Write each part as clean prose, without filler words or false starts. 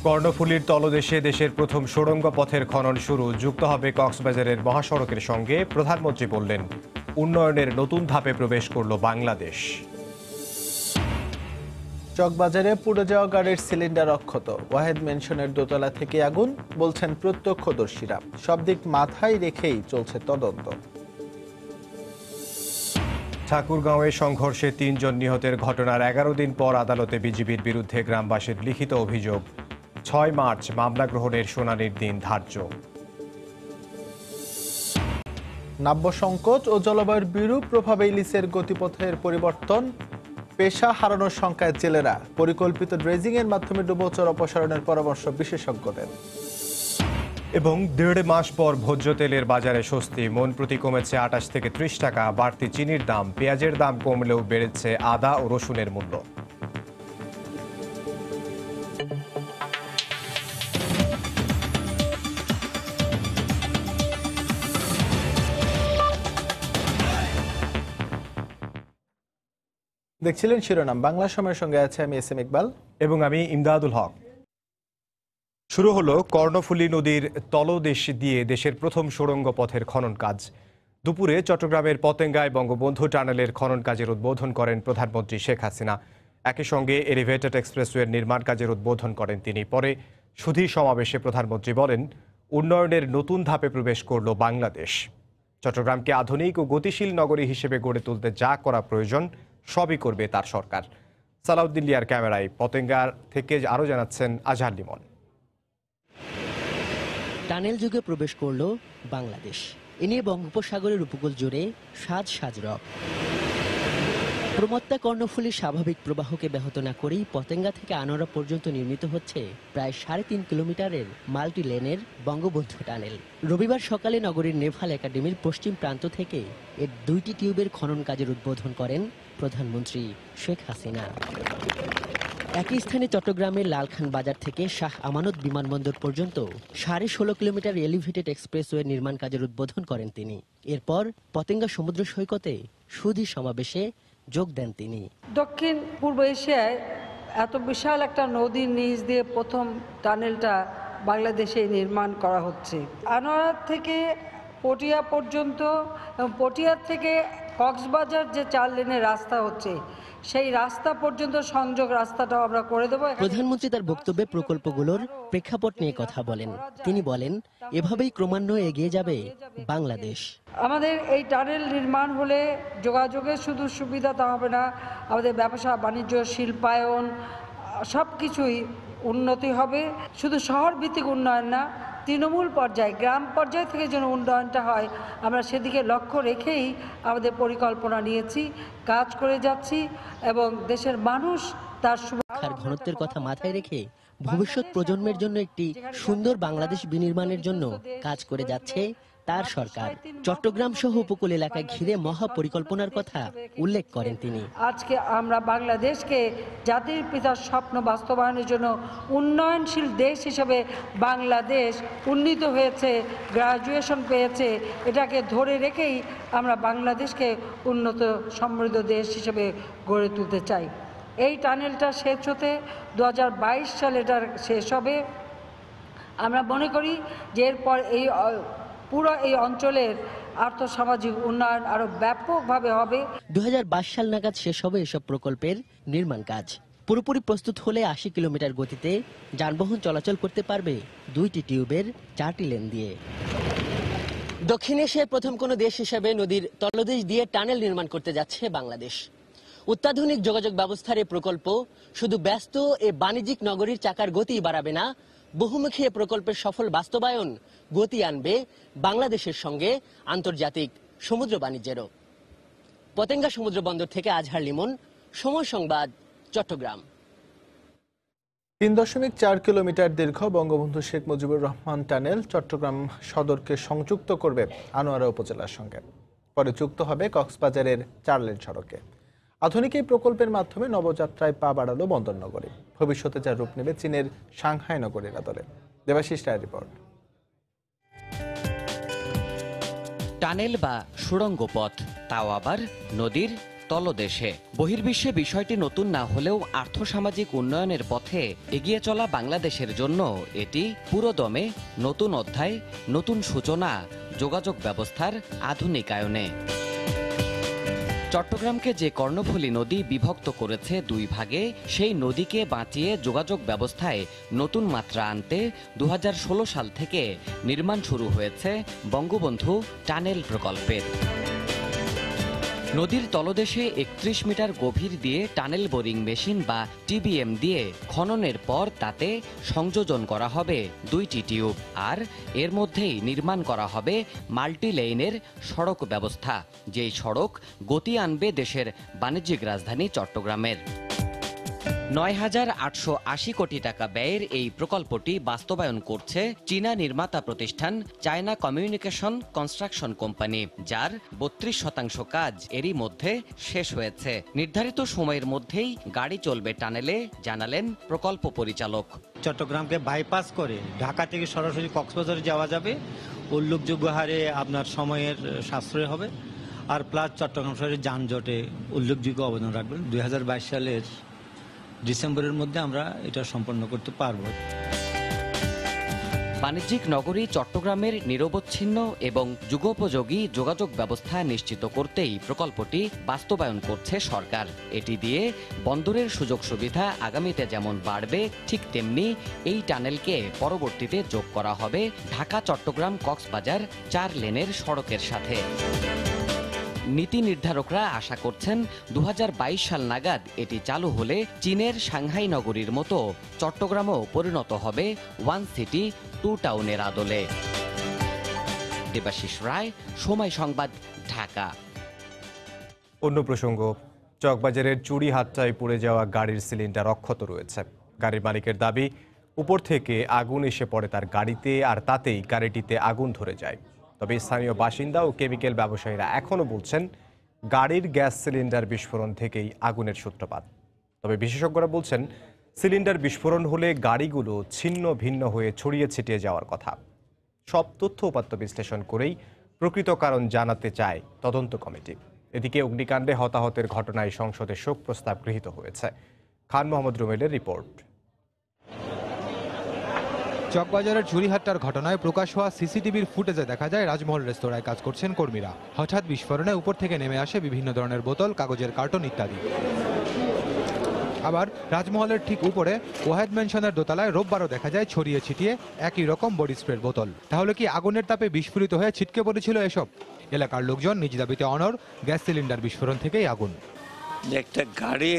কর্ণফুলীর তলদেশে দেশের প্রথম সুড়ঙ্গ পথের খনন শুরু, যুক্ত হবে কক্সবাজারের মহাসড়কের সঙ্গে। প্রধানমন্ত্রী বললেন, উন্নয়নের নতুন ধাপে প্রবেশ করল বাংলাদেশ। চকবাজারে পুড়ে যাওয়া গাড়ির সিলিন্ডার অক্ষত, ওয়াহেদ মেনশনের দোতলা থেকে আগুন, বলছেন প্রত্যক্ষদর্শীরা। সব দিক মাথায় রেখেই চলছে তদন্ত। ঠাকুরগাঁওয়ে সংঘর্ষে ৩ জন নিহতের ঘটনার ১১ দিন পর আদালতে বিজিবির বিরুদ্ধে গ্রামবাসীর লিখিত অভিযোগ। ৬ মার্চ মামলা গ্রহণের শুনানির দিন ধার্য। নাব্য সংকট ও জলবায়ুর বিরূপ প্রভাবে ইলিশের গতিপথের পরিবর্তন, পেশা হারানোর শঙ্কায় জেলেরা। পরিকল্পিত ড্রেজিং এর মাধ্যমে ডুবোচর অপসারণের পরামর্শ বিশেষজ্ঞদের। এবং ১.৫ মাস পর ভোজ্য তেলের বাজারে স্বস্তি, মন প্রতি কমেছে ২৮ থেকে ৩০ টাকা। বাড়তি চিনির দাম, পেঁয়াজের দাম কমলেও বেড়েছে আদা ও রসুনের মূল্য। দেখছিলেন শিরোনাম। বাংলা সময়ের সঙ্গে আছে আমি এস এম ইকবাল এবং আমি ইমদাদুল হক। শুরু হলো কর্ণফুলী নদীর তলদেশ দিয়ে দেশের প্রথম সুড়ঙ্গ পথের খনন কাজ। দুপুরে চট্টগ্রামের পতেঙ্গায় বঙ্গবন্ধু টানেলের খনন কাজের উদ্বোধন করেন প্রধানমন্ত্রী শেখ হাসিনা। একই সঙ্গে এলিভেটেড এক্সপ্রেসওয়ের নির্মাণ কাজের উদ্বোধন করেন তিনি। পরে সুধী সমাবেশে প্রধানমন্ত্রী বলেন, উন্নয়নের নতুন ধাপে প্রবেশ করল বাংলাদেশ। চট্টগ্রামকে আধুনিক ও গতিশীল নগরী হিসেবে গড়ে তুলতে যা করা প্রয়োজন সবই করবে তার সরকার। সালাউদ্দিন লিয়ার ক্যামেরায় পতেঙ্গার থেকে আরও জানাচ্ছেন আজহার লিমন। টানেল যুগে প্রবেশ করল বাংলাদেশ। এ নিয়ে বঙ্গোপসাগরের উপকূল জুড়ে সাজ সাজ রব। প্রমত্তা কর্ণফুলীর স্বাভাবিক প্রবাহকে ব্যাহত না করেই পতেঙ্গা থেকে আনোয়ারা পর্যন্ত নির্মিত হচ্ছে প্রায় ৩.৫ কিলোমিটারের মাল্টি লেনের বঙ্গবন্ধু টানেল। রবিবার সকালে নগরীর নেভাল একাডেমির পশ্চিম প্রান্ত থেকে এর ২টি টিউবের খনন কাজের উদ্বোধন করেন প্রধানমন্ত্রী শেখ হাসিনা। একই স্থানে চট্টগ্রামের লালখান বাজার থেকে শাহ আমানত বিমানবন্দর পর্যন্ত ১৬.৫ কিলোমিটার এলিভেটেড এক্সপ্রেসওয়ে নির্মাণ কাজের উদ্বোধন করেন তিনি। এরপর পতেঙ্গা সমুদ্র সৈকতে সুধী সমাবেশে যোগ দেন তিনি। দক্ষিণ পূর্ব এশিয়ায় এত বিশাল একটা নদীর নিচ দিয়ে প্রথম টানেলটা বাংলাদেশে নির্মাণ করা হচ্ছে। আনোয়ারা থেকে পটিয়া পর্যন্ত এবং পটিয়ার থেকে কক্সবাজার যে ৪ লেনের রাস্তা হচ্ছে, সেই রাস্তা পর্যন্ত সংযোগ রাস্তাটাও আমরা করে দেব। প্রধানমন্ত্রী তার বক্তব্যে প্রকল্পগুলোর প্রেক্ষাপট নিয়ে কথা বলেন। তিনি বলেন, এভাবেই ক্রমান্বয়ে এগিয়ে যাবে বাংলাদেশ। আমাদের এই টানেল নির্মাণ হলে যোগাযোগের শুধু সুবিধা তা হবে না, আমাদের ব্যবসা বাণিজ্য, শিল্পায়ন সব কিছুই উন্নতি হবে। শুধু শহর ভিত্তিক উন্নয়ন না, তৃণমূল পর্যায়ে গ্রাম পর্যায় থেকে যেন উন্নয়নটা হয়, আমরা সেদিকে লক্ষ্য রেখেই আমাদের পরিকল্পনা নিয়েছি, কাজ করে যাচ্ছি এবং দেশের মানুষ তার সুরক্ষার ঘনত্বের কথা মাথায় রেখে ভবিষ্যৎ প্রজন্মের জন্য একটি সুন্দর বাংলাদেশ বিনির্মাণের জন্য কাজ করে যাচ্ছে তার সরকার। চট্টগ্রাম সহ উপকূল এলাকায় ঘিরে মহা পরিকল্পনার কথা উল্লেখ করেন তিনি। আজকে আমরা বাংলাদেশকে জাতির পিতার স্বপ্ন বাস্তবায়নের জন্য উন্নয়নশীল দেশ হিসেবে বাংলাদেশ উন্নীত হয়েছে, গ্রাজুয়েশন পেয়েছে। এটাকে ধরে রেখেই আমরা বাংলাদেশকে উন্নত সমৃদ্ধ দেশ হিসেবে গড়ে তুলতে চাই। এই টানেলটা শেষ হতে 2022 সালে এটার শেষ হবে। আমরা মনে করি যে এরপর পুরো এই অঞ্চলের আর্থসামাজিক উন্নয়ন আরো ব্যাপকভাবে হবে। 2022 সাল নাগাদ শেষ হবে এসব প্রকল্পের নির্মাণ কাজ। পুরোপুরি প্রস্তুত হলে 80 কিলোমিটার গতিতে যানবাহন চলাচল করতে পারবে 2টি টিউবের 4টি লেন দিয়ে। দক্ষিণ এশিয়ার প্রথম কোনো দেশ হিসেবে নদীর তলদেশ দিয়ে টানেল নির্মাণ করতে যাচ্ছে বাংলাদেশ। অত্যাধুনিক যোগাযোগ ব্যবস্থার এই প্রকল্প শুধু ব্যস্ত এ বাণিজ্যিক নগরীর চাকার গতি বাড়াবে না, বহুমুখী এ প্রকল্পের সফল বাস্তবায়ন গতি আনবে বাংলাদেশের সঙ্গে আন্তর্জাতিক সমুদ্র বাণিজ্যেরও। পতেঙ্গা সমুদ্র বন্দর থেকে আজহার লিমন, সময় সংবাদ, চট্টগ্রাম। ৩.৪ কিলোমিটার দীর্ঘ বঙ্গবন্ধু শেখ মুজিবুর রহমান টানেল চট্টগ্রাম সদরকে সংযুক্ত করবে আনোয়ারা উপজেলার সঙ্গে। পরে যুক্ত হবে কক্সবাজারের ৪ লেন সড়কে। আধুনিক এই প্রকল্পের মাধ্যমে নবযাত্রায় পা বাড়ালো বন্দরনগরী। ভবিষ্যতে যার রূপ নেবে চীনের সাংহাই নগরীর আদলে। দেবাশিস রায়ের রিপোর্ট। টানেল বা সুড়ঙ্গ পথ, তাও আবার নদীর তলদেশে। বহির্বিশ্বে বিষয়টি নতুন না হলেও আর্থসামাজিক উন্নয়নের পথে এগিয়ে চলা বাংলাদেশের জন্য এটি পুরোদমে নতুন অধ্যায়, নতুন সূচনা যোগাযোগ ব্যবস্থার আধুনিকায়নে। চট্টগ্রামকে যে কর্ণফুলী নদী বিভক্ত করেছে দুই ভাগে, সেই নদীকে বাঁচিয়ে যোগাযোগ ব্যবস্থায় নতুন মাত্রা আনতে 2016 সাল থেকে নির্মাণ শুরু হয়েছে বঙ্গবন্ধু টানেল প্রকল্পের। নদীর তলদেশে 31 মিটার গভীর দিয়ে টানেল বোরিং মেশিন বা টিবিএম দিয়ে খননের পর তাতে সংযোজন করা হবে 2টি টিউব, আর এর মধ্যেই নির্মাণ করা হবে মাল্টি লেইনের সড়ক ব্যবস্থা, যেই সড়ক গতি আনবে দেশের বাণিজ্যিক রাজধানী চট্টগ্রামের। 9,880 কোটি টাকা ব্যয়ের এই প্রকল্পটি বাস্তবায়ন করছে চীনা নির্মাতা প্রতিষ্ঠান চায়না কমিউনিকেশন কনস্ট্রাকশন কোম্পানি, যার 32% কাজ এরই মধ্যে শেষ হয়েছে। নির্ধারিত সময়ের মধ্যেই গাড়ি চলবে টানেলে, জানালেন প্রকল্প পরিচালক। চট্টগ্রামকে বাইপাস করে ঢাকা থেকে সরাসরি কক্সবাজারে যাওয়া যাবে। উল্লেখযোগ্য হারে আপনার সময়ের সাশ্রয় হবে, আর প্লাস চট্টগ্রাম শহরের যানজটে উল্লেখযোগ্য অবদান রাখবেন। 2022 সালের ডিসেম্বরের মধ্যে আমরা এটা সম্পন্ন করতে পারব। বাণিজ্যিক নগরী চট্টগ্রামের নিরবচ্ছিন্ন এবং যুগোপযোগী যোগাযোগ ব্যবস্থা নিশ্চিত করতেই প্রকল্পটি বাস্তবায়ন করছে সরকার। এটি দিয়ে বন্দরের সুযোগ সুবিধা আগামীতে যেমন বাড়বে, ঠিক তেমনি এই টানেলকে পরবর্তীতে যোগ করা হবে ঢাকা চট্টগ্রাম কক্সবাজার 4 লেনের সড়কের সাথে। নীতি নির্ধারকরা আশা করছেন 2022 সাল নাগাদ এটি চালু হলে চীনের সাংহাই নগরীর মতো চট্টগ্রামও পরিণত হবে 1 সিটি 2 টাউনের আদলে। দেবাশিস রায়, সময় সংবাদ, ঢাকা। অন্য প্রসঙ্গ, চকবাজারের চুড়িহাট্টায় পুড়ে যাওয়া গাড়ির সিলিন্ডার অক্ষত রয়েছে। গাড়ির মালিকের দাবি, উপর থেকে আগুন এসে পড়ে তার গাড়িতে, আর তাতেই গাড়িটিতে আগুন ধরে যায়। তবে স্থানীয় বাসিন্দা ও কেমিক্যাল ব্যবসায়ীরা এখনও বলছেন গাড়ির গ্যাস সিলিন্ডার বিস্ফোরণ থেকেই আগুনের সূত্রপাত। তবে বিশেষজ্ঞরা বলছেন সিলিন্ডার বিস্ফোরণ হলে গাড়িগুলো ছিন্ন ভিন্ন হয়ে ছড়িয়ে ছিটিয়ে যাওয়ার কথা। সব তথ্য উপাত্ত বিশ্লেষণ করেই প্রকৃত কারণ জানাতে চায় তদন্ত কমিটি। এদিকে অগ্নিকাণ্ডে হতাহতের ঘটনায় সংসদে শোক প্রস্তাব গৃহীত হয়েছে। খান মোহাম্মদ রুমেলের রিপোর্ট। চকবাজারের চুরিহাট্টার ঘটনায় প্রকাশ হওয়া সিসিটিভির ফুটেজে দেখা যায় রাজমহল রেস্তোরাঁয় কাজ করছেন কর্মীরা। হঠাৎ বিস্ফোরণে উপর থেকে নেমে আসে বিভিন্ন ধরনের বোতল, কাগজের কার্টন ইত্যাদি। আবার রাজমহলের ঠিক উপরে ওয়াহেদ ম্যানশনের দোতলায় রোববারও দেখা যায় ছড়িয়ে ছিটিয়ে একই রকম বডি স্প্রের বোতল। তাহলে কি আগুনের তাপে বিস্ফোরিত হয়ে ছিটকে পড়েছিল এসব? এলাকার লোকজন নিজ দাবিতে অনড়, গ্যাস সিলিন্ডার বিস্ফোরণ থেকেই আগুন। একটা গাড়ি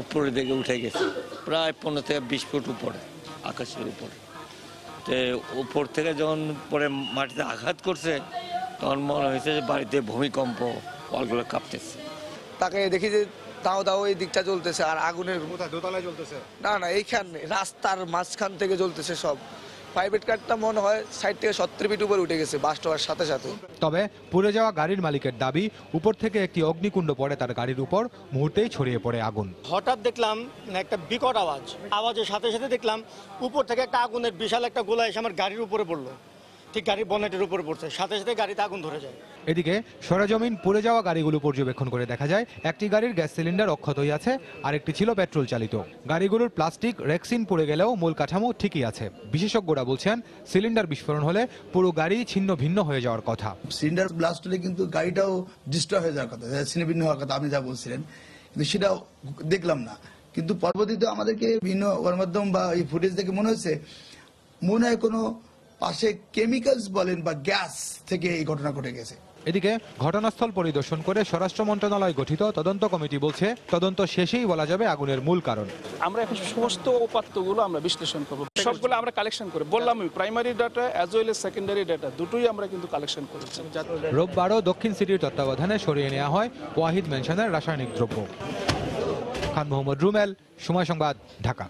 উপরের দিকে উঠে গেছে, প্রায় 15 থেকে 20 ফুট উপরে, আকাশের উপরে। তো উপর থেকে যখন পরে মাটিতে আঘাত করছে, তখন মনে হয়েছে যে বাড়িতে ভূমিকম্প, ওয়ালগুলো কাঁপতেছে। তাকে দেখি যে দাও এই দিকটা জ্বলতেছে, আর আগুনের দোতলায় জ্বলতেছে না এইখানে রাস্তার মাঝখান থেকে জ্বলতেছে সব। প্রাইভেট কারটা মনে হয় সাইড থেকে 70 ফিট উপরে উঠে গেছে বাস্ট হওয়ার সাথে সাথে। তবে পুড়ে যাওয়া গাড়ির মালিকের দাবি, উপর থেকে একটি অগ্নিকুণ্ড পড়ে তার গাড়ির উপর, মুহূর্তেই ছড়িয়ে পড়ে আগুন। হঠাৎ দেখলাম একটা বিকট আওয়াজের সাথে সাথে দেখলাম উপর থেকে একটা আগুনের বিশাল একটা গোলা এসে আমার গাড়ির উপরে পড়লো, ঠিক গাড়ির বনেটের উপরে পড়ছে, সাথে সাথে গাড়িতে আগুন ধরে যায়। এদিকে সরেজমিন পুড়ে যাওয়া গাড়িগুলো পর্যবেক্ষণ করে দেখা যায় একটি গাড়ির গ্যাস সিলিন্ডার অক্ষতই আছে, আরেকটি ছিল পেট্রোল চালিত। গাড়িগুলোর প্লাস্টিক রেক্সিন পুড়ে গেলেও মূল কাঠামো ঠিকই আছে। বিশেষজ্ঞরা বলছেন সিলিন্ডার বিস্ফোরণ হলে পুরো গাড়ি ছিন্ন ভিন্ন হয়ে যাওয়ার কথা। সিলিন্ডার ব্লাস্ট হলে কিন্তু গাড়িটাও ডিস্ট্রয় হয়ে যাওয়ার কথা, ছিন্ন ভিন্ন হওয়ার কথা আপনি যা বলছিলেন, কিন্তু সেটাও দেখলাম না। কিন্তু পরবর্তীতে আমাদেরকে বিভিন্ন গণমাধ্যম বা এই ফুটেজ দেখে মনে হয় কোনো পাশে কেমিক্যালস বলেন বা গ্যাস থেকে এই ঘটনা ঘটে গেছে। এদিকে ঘটনাস্থল পরিদর্শন করে স্বরাষ্ট্র মন্ত্রণালয় গঠিত তদন্ত কমিটি বলছে তদন্ত শেষেই বলা যাবে আগুনের মূল কারণ। আমরা এখন সমস্ত উপাত্তগুলো আমরা বিশ্লেষণ করব, সবগুলো আমরা কালেকশন করে বললাম, primary data as well as secondary data দুটোই আমরা কিন্তু কালেকশন করেছি। রোববারও দক্ষিণ সিটির তত্ত্বাবধানে সরিয়ে নেওয়া হয় ওয়াহিদ ম্যানশনের রাসায়নিক দ্রব্য। খান মোহাম্মদ রুমেল, সময় সংবাদ, ঢাকা।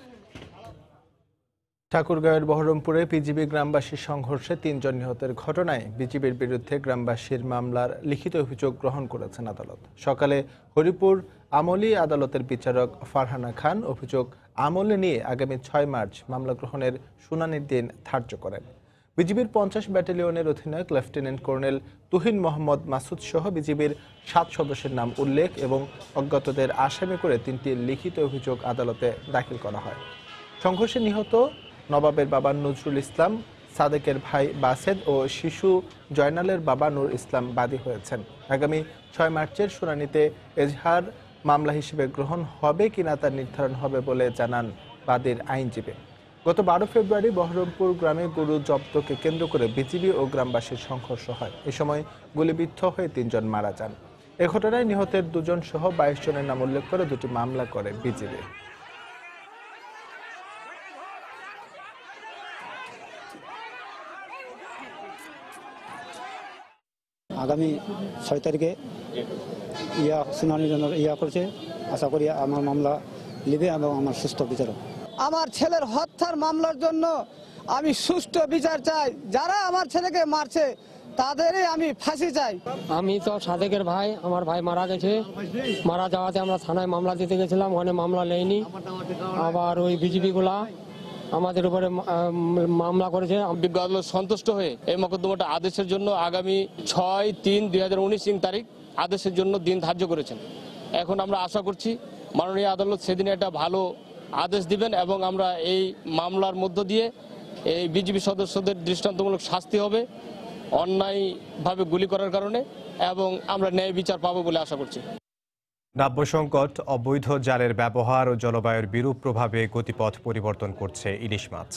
ঠাকুরগাঁওয়ের বহরমপুরে পিজিবি গ্রামবাসীর সংঘর্ষে 3 জন নিহতের ঘটনায় বিজিবির বিরুদ্ধে গ্রামবাসীর মামলার লিখিত অভিযোগ গ্রহণ করেছেন আদালত। সকালে হরিপুর আমলি আদালতের বিচারক ফারহানা খান অভিযোগ আমলে নিয়ে আগামী 6 মার্চ মামলা গ্রহণের শুনানির দিন ধার্য করেন। বিজিবির 50 ব্যাটালিয়নের অধিনায়ক লেফটেন্যান্ট কর্নেল তুহিন মোহাম্মদ মাসুদ সহ বিজিবির 7 সদস্যের নাম উল্লেখ এবং অজ্ঞাতদের আসামি করে 3টি লিখিত অভিযোগ আদালতে দাখিল করা হয়। সংঘর্ষে নিহত নবাবের বাবা নজরুল ইসলাম, সাদেকের ভাই বাসেদ ও শিশু জয়নালের বাবা নূর ইসলাম বাদী হয়েছেন। আগামী 6 মার্চের শুনানিতে এজাহার মামলা হিসেবে গ্রহণ হবে কিনা তা নির্ধারণ হবে বলে জানান বাদীর আইনজীবী। গত 12 ফেব্রুয়ারি বহরমপুর গ্রামে গরু জব্দকে কেন্দ্র করে বিজিবি ও গ্রামবাসীর সংঘর্ষ হয়। এ সময় গুলিবিদ্ধ হয়ে 3 জন মারা যান। এ ঘটনায় নিহতের 2 জন সহ 22 জনের নাম উল্লেখ করে 2টি মামলা করে বিজিবি। আগামী 6 তারিখে শুনানির জন্য করছে। আশা করি আমার মামলা নেবে এবং আমার সুস্থ বিচার হবে। আমার ছেলের হত্যার মামলার জন্য আমি সুষ্ঠু বিচার চাই। যারা আমার ছেলেকে মারছে তাদেরই আমি ফাঁসি চাই। আমি তো সাদেকের ভাই, আমার ভাই মারা গেছে। মারা যাওয়াতে আমরা থানায় মামলা দিতে গেছিলাম, ওখানে মামলা নেয়নি। আবার ওই বিজিবি গুলা আমাদের উপরে মামলা করেছে। বিজ্ঞ আদালত সন্তুষ্ট হয়ে এই মোকদ্দমাটা আদেশের জন্য আগামী 6-3-2019 তারিখ আদেশের জন্য দিন ধার্য করেছেন। এখন আমরা আশা করছি মাননীয় আদালত সেদিন একটা ভালো আদেশ দিবেন এবং আমরা এই মামলার মধ্য দিয়ে এই বিজিবি সদস্যদের দৃষ্টান্তমূলক শাস্তি হবে অন্যায়ভাবে গুলি করার কারণে, এবং আমরা ন্যায় বিচার পাবো বলে আশা করছি। নাব্য সংকট, অবৈধ জালের ব্যবহার ও জলবায়ুর বিরূপ প্রভাবে গতিপথ পরিবর্তন করছে ইলিশ মাছ।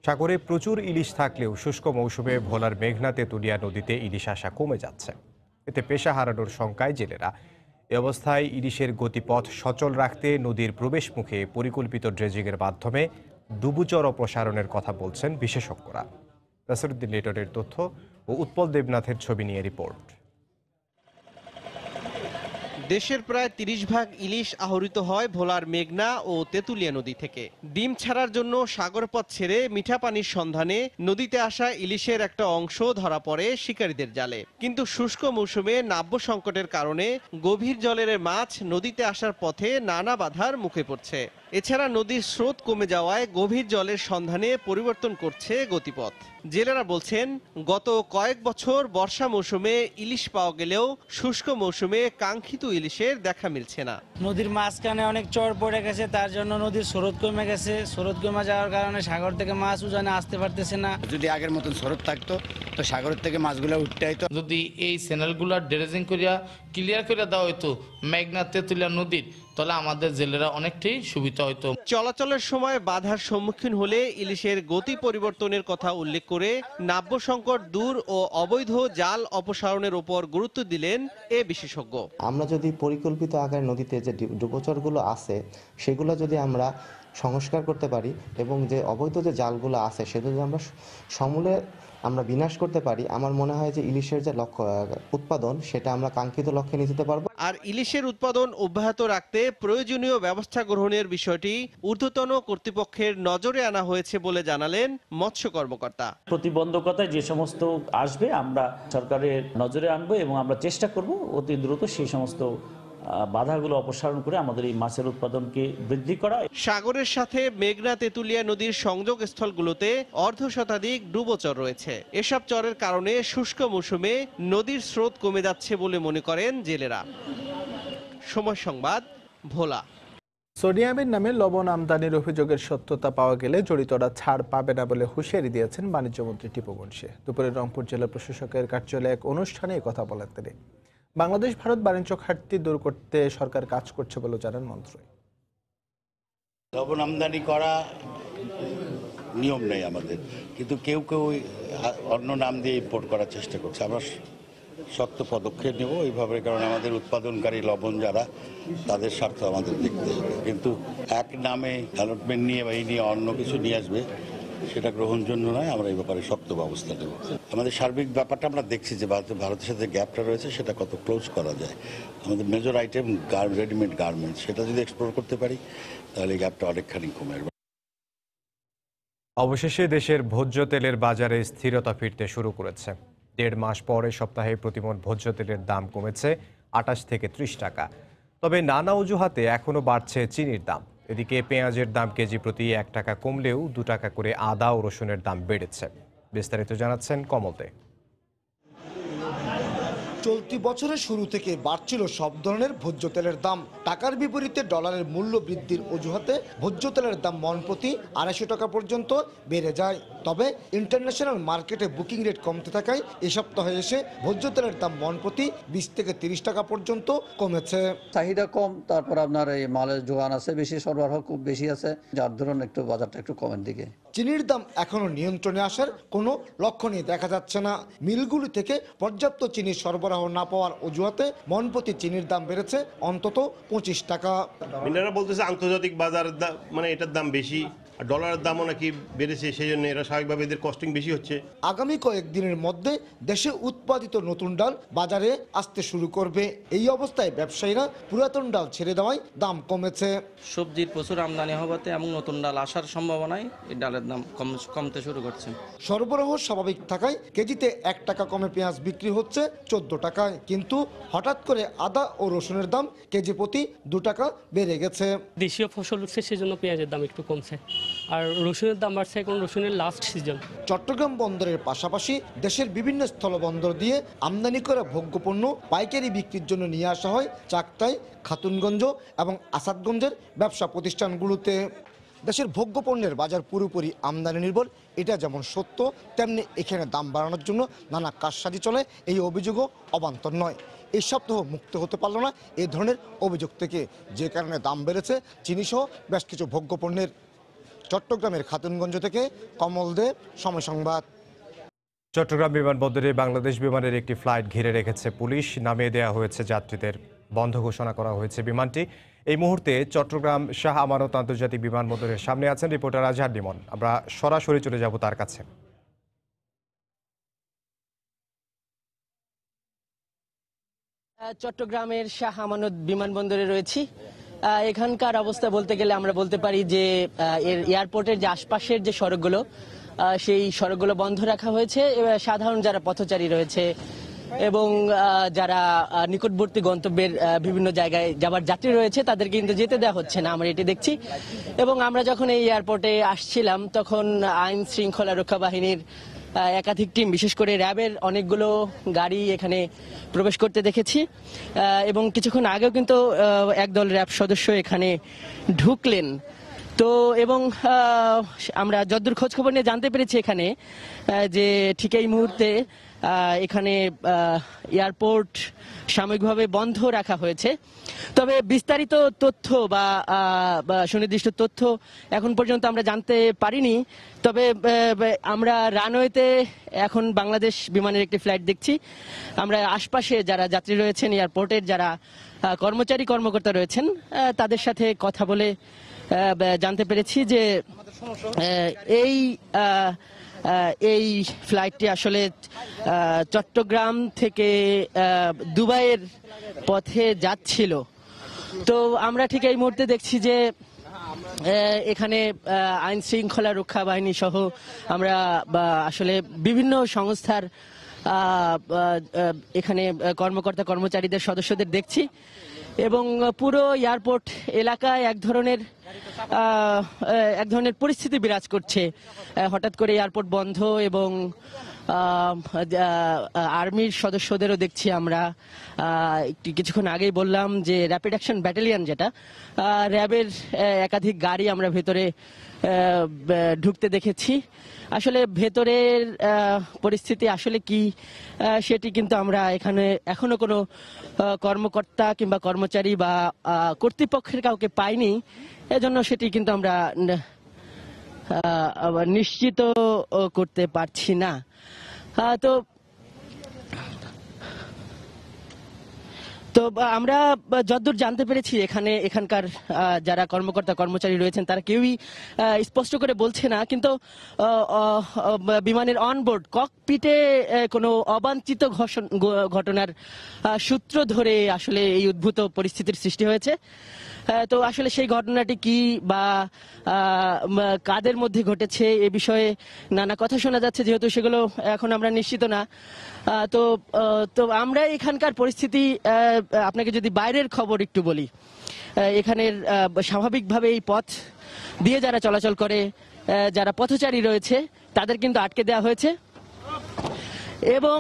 সাগরে প্রচুর ইলিশ থাকলেও শুষ্ক মৌসুমে ভোলার মেঘনা তেঁতুলিয়া নদীতে ইলিশ আসা কমে যাচ্ছে। এতে পেশা হারানোর শঙ্কায় জেলেরা। এ অবস্থায় ইলিশের গতিপথ সচল রাখতে নদীর প্রবেশ মুখে পরিকল্পিত ড্রেজিংয়ের মাধ্যমে ডুবুচর অপসারণের কথা বলছেন বিশেষজ্ঞরা। নাসিরউদ্দিন লিটনের তথ্য ও উৎপল দেবনাথের ছবি নিয়ে রিপোর্ট। দেশের প্রায় 30 ভাগ ইলিশ আহরিত হয় ভোলার মেঘনা ও তেঁতুলিয়া নদী থেকে। ডিম ছাড়ার জন্য সাগরপথ ছেড়ে মিঠা পানির সন্ধানে নদীতে আসা ইলিশের একটা অংশ ধরা পড়ে শিকারীদের জালে। কিন্তু শুষ্ক মৌসুমে নাব্য সংকটের কারণে গভীর জলের মাছ নদীতে আসার পথে নানা বাধার মুখে পড়ছে। এছাড়া নদীর স্রোত কমে যাওয়ায় গভীর জলের সন্ধানে পরিবর্তন করছে গতিপথ। জেলেরা বলছেন, গত কয়েক বছর বর্ষা মৌসুমে ইলিশ পাওয়া গেলেও শুষ্ক মৌসুমে কাঙ্ক্ষিত ইলিশের দেখা মিলছে না। নদীর মাঝখানে অনেক চর পড়ে গেছে, তার জন্য নদীর স্রোত কমে গেছে। স্রোত কমে যাওয়ার কারণে সাগর থেকে মাছ উজানে আসতে পারতেছে না। যদি আগের মতন স্রোত থাকতো তো সাগরের থেকে মাছগুলো উঠতে হইতো। যদি এই চ্যানেলগুলো ড্রেজিং করিয়া ক্লিয়ার করে দেওয়া হইতো মেঘনা তেঁতুলিয়া নদীর, তাহলে আমাদের জেলেরা অনেকটাই সুবিধা হইতো। চলাচলের সময় বাধার সম্মুখীন হলে ইলিশের গতি পরিবর্তনের কথা উল্লেখ করে নাব্য সংকট দূর ও অবৈধ জাল অপসারণের উপর গুরুত্ব দিলেন এ বিশেষজ্ঞ। আমরা যদি পরিকল্পিত আকারে নদীতে যে ডুবোচরগুলো আছে সেগুলো যদি আমরা সংস্কার করতে পারি এবং যে অবৈধ যে জালগুলো আছে সেগুলো যদি আমরা সমূলে আমরা বিনাশ করতে পারি, আমার মনে হয় যে ইলিশের যে লক্ষ্য উৎপাদন সেটা আমরা কাঙ্ক্ষিত লক্ষ্যে নিয়ে যেতে পারবো। আর ইলিশের উৎপাদন অব্যাহত রাখতে প্রয়োজনীয় ব্যবস্থা গ্রহণের বিষয়টি ঊর্ধ্বতন কর্তৃপক্ষের নজরে আনা হয়েছে বলে জানালেন মৎস্য কর্মকর্তা। প্রতিবন্ধকতায় যে সমস্ত আসবে আমরা সরকারের নজরে আনবো এবং আমরা চেষ্টা করব অতি দ্রুত সেই সমস্ত বাধাগুলো অপসারণ করে আমাদের এই মাছের উৎপাদনকে বৃদ্ধি করা। সাগরের সাথে মেঘনা তেঁতুলিয়া নদীর সংযোগ স্থলগুলোতে অর্ধশতাধিক ডুবোচর রয়েছে। এসব চরের কারণে শুষ্ক মৌসুমে নদীর স্রোত কমে যাচ্ছে বলে মনে করেন জেলেরা। সময় সংবাদ, ভোলা। সোডিয়ামের নামে লবণ আমদানির অভিযোগের সত্যতা পাওয়া গেলে জড়িতরা ছাড় পাবে না বলে হুঁশিয়ারি দিয়েছেন বাণিজ্যমন্ত্রী টিপু মুনশি। দুপুরে রংপুর জেলা প্রশাসকের কার্যালয়ে এক অনুষ্ঠানে কথা বলেন তিনি। বাংলাদেশ ভারত বাণিজ্য ঘাটতি দূর করতে সরকার কাজ করছে বলে জানান মন্ত্রী। লবণ আমদানি করা নিয়ম নেই আমাদের, কিন্তু কেউ কেউ অন্য নাম দিয়ে ইম্পোর্ট করার চেষ্টা করছে। আমরা শক্ত পদক্ষেপ নেব এইভাবে, কারণ আমাদের উৎপাদনকারী লবণ যারা তাদের স্বার্থ আমাদের দেখতে হবে। কিন্তু এক নামে ডেভেলপমেন্ট নিয়ে বা এই নিয়ে অন্য কিছু নিয়ে আসবে, সেটা গ্রহণযোগ্য নয়। আমরা এই ব্যাপারে শক্ত ব্যবস্থা নেব। আমাদের সার্বিক ব্যাপারটা আমরা দেখছি যে ভারতের সাথে গ্যাপটা রয়েছে সেটা কত ক্লোজ করা যায়। আমাদের মেজর আইটেম রেডিমেড গার্মেন্টস, সেটা যদি এক্সপ্লোর করতে পারি তাহলে এই গ্যাপটা অনেকখানি কমে আসবে। অবশেষে দেশের ভোজ্য তেলের বাজারে স্থিরতা ফিরতে শুরু করেছে। 1.5 মাস পরে সপ্তাহে প্রতিমণ ভোজ্য তেলের দাম কমেছে 28 থেকে 30 টাকা। তবে নানা অজুহাতে এখনও বাড়ছে চিনির দাম। এদিকে পেঁয়াজের দাম কেজি প্রতি 1 টাকা কমলেও 2 টাকা করে আদা ও রসুনের দাম বেড়েছে। বিস্তারিত জানাচ্ছেন কমল দে। চলতি বছরের শুরু থেকে বাড়ছিল সব ধরনের ভোজ্য তেলের দাম। টাকার বিপরীতে ডলারের মূল্য বৃদ্ধির অজুহাতে ভোজ্য তেলের দাম মণ প্রতি 250 টাকা পর্যন্ত বেড়ে যায়। তবে ইন্টারন্যাশনাল মার্কেটে বুকিং রেট কমতে থাকায় এ সপ্তাহে এসে ভোজ্য তেলের দাম মণ প্রতি 20 থেকে 30 টাকা পর্যন্ত কমেছে। চাহিদা কম, তারপর আপনার এই মালের যোগান আছে বেশি, সরবরাহ খুব বেশি আছে, যার ধরুন একটু বাজারটা একটু কমের দিকে। চিনির দাম এখনো নিয়ন্ত্রণে আসার কোনো লক্ষণই দেখা যাচ্ছে না। মিলগুলি থেকে পর্যাপ্ত চিনি সরবরাহ না পাওয়ার অজুহাতে মণ প্রতি চিনির দাম বেড়েছে অন্তত 25 টাকা। মিনারা বলতেছে আন্তর্জাতিক বাজার মানে এটার দাম বেশি, আর ডলারের দামও নাকি বেড়েছে, সেই জন্য এরা স্বাভাবিকভাবে এদের কস্টিং বেশি হচ্ছে। আগামী কয়েকদিনের মধ্যে দেশে উৎপাদিত নতুন ডাল বাজারে আসতে শুরু করবে। এই অবস্থায় ব্যবসায়ীরা পুরাতন ডাল ছেড়ে দেওয়ায় দাম কমেছে। সবজির প্রচুর আমদানি হওয়াতে এবং নতুন ডাল আসার সম্ভাবনায় এই ডালের দাম কমতে শুরু করছে। সরবরাহ স্বাভাবিক থাকায় কেজিতে 1 টাকা কমে পেঁয়াজ বিক্রি হচ্ছে 14 টাকায়, কিন্তু হঠাৎ করে আদা ও রসুনের দাম কেজি প্রতি 2 টাকা বেড়ে গেছে। দেশীয় ফসল উঠছে, সেজন্য পেঁয়াজের দাম একটু কমছে, আর রসুনের দাম বাড়ছে, এখন রসুনের লাস্ট সিজন। চট্টগ্রাম বন্দরের পাশাপাশি দেশের বিভিন্ন স্থলবন্দর দিয়ে আমদানি করা ভোগ্যপণ্য পাইকারি বিক্রির জন্য নিয়ে আসা হয় চাকতাই, খাতুনগঞ্জ এবং আসাদগঞ্জের ব্যবসা প্রতিষ্ঠানগুলোতে। দেশের ভোগ্যপণ্যের বাজার পুরোপুরি আমদানি নির্ভর, এটা যেমন সত্য, তেমনি এখানে দাম বাড়ানোর জন্য নানা কারসাজি চলে, এই অভিযোগও অবান্তর নয়। এই সপ্তাহ মুক্ত হতে পারল না এই ধরনের অভিযোগ থেকে, যে কারণে দাম বেড়েছে চিনিসহ বেশ কিছু ভোগ্যপণ্যের। চট্টগ্রামের খাতুনগঞ্জ থেকে কমল দে, সময় সংবাদ। চট্টগ্রাম বিমানবন্দরে বাংলাদেশ বিমানের একটি ফ্লাইট ঘিরে রেখেছে পুলিশ, নামিয়ে দেওয়া হয়েছে যাত্রীদের, বন্ধ ঘোষণা করা হয়েছে বিমানটি। এই মুহূর্তে চট্টগ্রাম শাহ আমানত আন্তর্জাতিক বিমানবন্দরের সামনে আছেন রিপোর্টার আজহার লিমন। আমরা সরাসরি চলে যাব তার কাছে। চট্টগ্রামের শাহ আমানত বিমানবন্দরে রয়েছি। এখানকার অবস্থা বলতে গেলে আমরা বলতে পারি যে এয়ারপোর্টের যে আশপাশের যে সড়কগুলো, সেই সড়কগুলো বন্ধ রাখা হয়েছে। সাধারণ যারা পথচারী রয়েছে এবং যারা নিকটবর্তী গন্তব্যের বিভিন্ন জায়গায় যাবার যাত্রী রয়েছে, তাদেরকে কিন্তু যেতে দেওয়া হচ্ছে না, আমরা এটি দেখছি। এবং আমরা যখন এই এয়ারপোর্টে আসছিলাম তখন আইন শৃঙ্খলা রক্ষা বাহিনীর একাধিক টিম, বিশেষ করে র্যাবের অনেকগুলো গাড়ি এখানে প্রবেশ করতে দেখেছি। এবং কিছুক্ষণ আগেও কিন্তু একদল র্যাব সদস্য এখানে ঢুকলেন। তো এবং আমরা যতদূর খোঁজ খবর নিয়ে জানতে পেরেছি এখানে যে ঠিক এই মুহূর্তে এখানে এয়ারপোর্ট সাময়িকভাবে বন্ধ রাখা হয়েছে। তবে বিস্তারিত তথ্য বা সুনির্দিষ্ট তথ্য এখন পর্যন্ত আমরা জানতে পারিনি। তবে আমরা রানওয়েতে এখন বাংলাদেশ বিমানের একটি ফ্লাইট দেখছি। আমরা আশপাশে যারা যাত্রী রয়েছেন, এয়ারপোর্টের যারা কর্মকর্তা রয়েছেন, তাদের সাথে কথা বলে জানতে পেরেছি যে এই ফ্লাইটটি আসলে চট্টগ্রাম থেকে দুবাইয়ের পথে যাচ্ছিল। তো আমরা ঠিক এই মুহূর্তে দেখছি যে এখানে আইন শৃঙ্খলা রক্ষা বাহিনী সহ আমরা আসলে বিভিন্ন সংস্থার এখানে কর্মচারীদের সদস্যদের দেখছি। এবং পুরো এয়ারপোর্ট এলাকায় এক ধরনের পরিস্থিতি বিরাজ করছে। হঠাৎ করে এয়ারপোর্ট বন্ধ এবং আর্মির সদস্যদেরও দেখছি আমরা। কিছুক্ষণ আগেই বললাম যে র্যাপিড অ্যাকশন ব্যাটালিয়ন, যেটা র্যাবের একাধিক গাড়ি আমরা ভেতরে ঢুকতে দেখেছি। আসলে ভেতরের পরিস্থিতি আসলে কি সেটি কিন্তু আমরা এখানে এখনো কোনো কর্মকর্তা কিংবা কর্মচারী বা কর্তৃপক্ষের কাউকে পাইনি, এজন্য সেটি কিন্তু আমরা নিশ্চিত করতে পারছি না। তো আমরা যতদূর জানতে পেরেছি এখানকার যারা কর্মচারী রয়েছেন তারা কেউই স্পষ্ট করে বলছে না, কিন্তু বিমানের অনবোর্ড ককপিটে কোনো অবাঞ্ছিত ঘটনার সূত্র ধরে আসলে এই উদ্ভূত পরিস্থিতির সৃষ্টি হয়েছে। তো আসলে সেই ঘটনাটি কি বা কাদের মধ্যে ঘটেছে এ বিষয়ে নানা কথা শোনা যাচ্ছে, যেহেতু সেগুলো এখন আমরা নিশ্চিত না। তো আমরা এখানকার পরিস্থিতি আপনাকে যদি বাইরের খবর একটু বলি, এখানের স্বাভাবিকভাবে এই পথ দিয়ে যারা চলাচল করে, যারা পথচারী রয়েছে, তাদের কিন্তু আটকে দেওয়া হয়েছে। এবং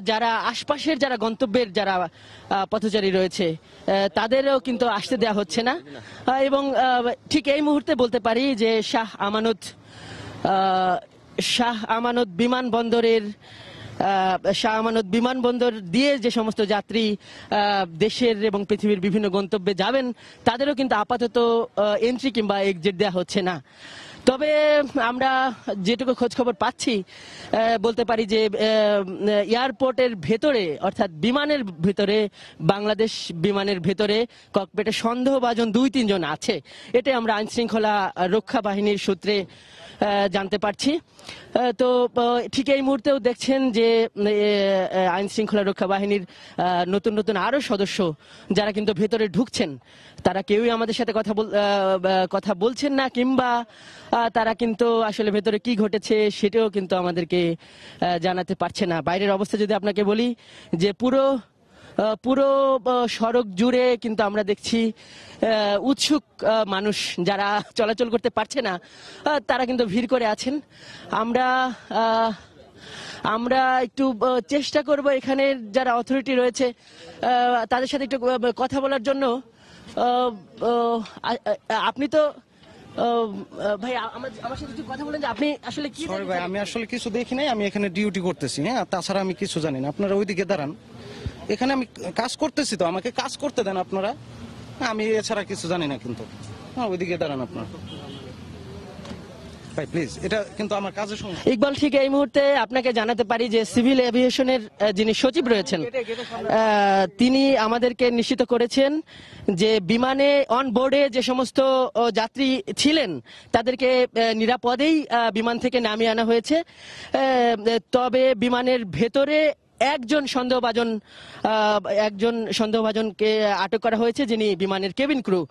যারা আশপাশের যারা গন্তব্যের যারা পথচারী রয়েছে তাদেরও কিন্তু আসতে দেওয়া হচ্ছে না এবং ঠিক এই মুহূর্তে বলতে পারি যে শাহ আমানত বিমানবন্দর দিয়ে যে সমস্ত যাত্রী দেশের এবং পৃথিবীর বিভিন্ন গন্তব্যে যাবেন তাদেরও কিন্তু আপাতত এন্ট্রি কিংবা এক্সিট দেওয়া হচ্ছে না। তবে আমরা যেটুকু খোঁজ খবর পাচ্ছি বলতে পারি যে এয়ারপোর্টের ভেতরে অর্থাৎ বিমানের ভেতরে বাংলাদেশ বিমানের ভেতরে ককপিটে সন্দেহভাজন 2-3 জন আছে। এটা আমরা আইনশৃঙ্খলা রক্ষা বাহিনীর সূত্রে জানতে পারছি। তো ঠিক এই মুহূর্তেও দেখছেন যে আইন শৃঙ্খলা রক্ষা বাহিনীর নতুন নতুন আরো সদস্য যারা কিন্তু ভেতরে ঢুকছেন তারা কেউই আমাদের সাথে কথা বলছেন না কিংবা তারা কিন্তু আসলে ভেতরে কি ঘটেছে সেটাও কিন্তু আমাদেরকে জানাতে পারছে না। বাইরের অবস্থা যদি আপনাকে বলি যে পুরো সড়ক জুড়ে কিন্তু আমরা দেখছি উৎসুক মানুষ যারা চলাচল করতে পারছে না তারা কিন্তু ভিড় করে আছেন। আমরা একটু চেষ্টা করব এখানে যারা অথরিটি রয়েছে তাদের সাথে একটু কথা বলার জন্য। আপনি তো ভাই আমার সাথে একটু কথা বলেন যে আপনি আসলে কি? সরি ভাই, আমি আসলে কিছু দেখি নাই, আমি এখানে ডিউটি করতেছি। হ্যাঁ, তাছাড়া আমি কিছু জানি না। আপনারা ওইদিকে দাঁড়ান, এখানে আমি কাজ করতেছি, তো আমাকে কাজ করতে দেন আপনারা। আমি এছাড়া কিছু জানি না, কিন্তু হ্যাঁ ওইদিকে দাঁড়ান আপনারা ভাই প্লিজ, এটা কিন্তু আমার কাজের সময়। ইকবাল, ঠিক এই মুহূর্তে আপনাকে জানাতে পারি যে সিভিল এভিয়েশনের যিনি সচিব রয়েছেন তিনি আমাদেরকে নিশ্চিত করেছেন যে বিমানে অন বোর্ডে যে সমস্ত যাত্রী ছিলেন তাদেরকে নিরাপদেই বিমান থেকে নামিয়ে আনা হয়েছে। তবে বিমানের ভেতরে একজন সন্দেহভাজনকে আটক করা হয়েছে, যিনি বিমানের কেবিন ক্রু।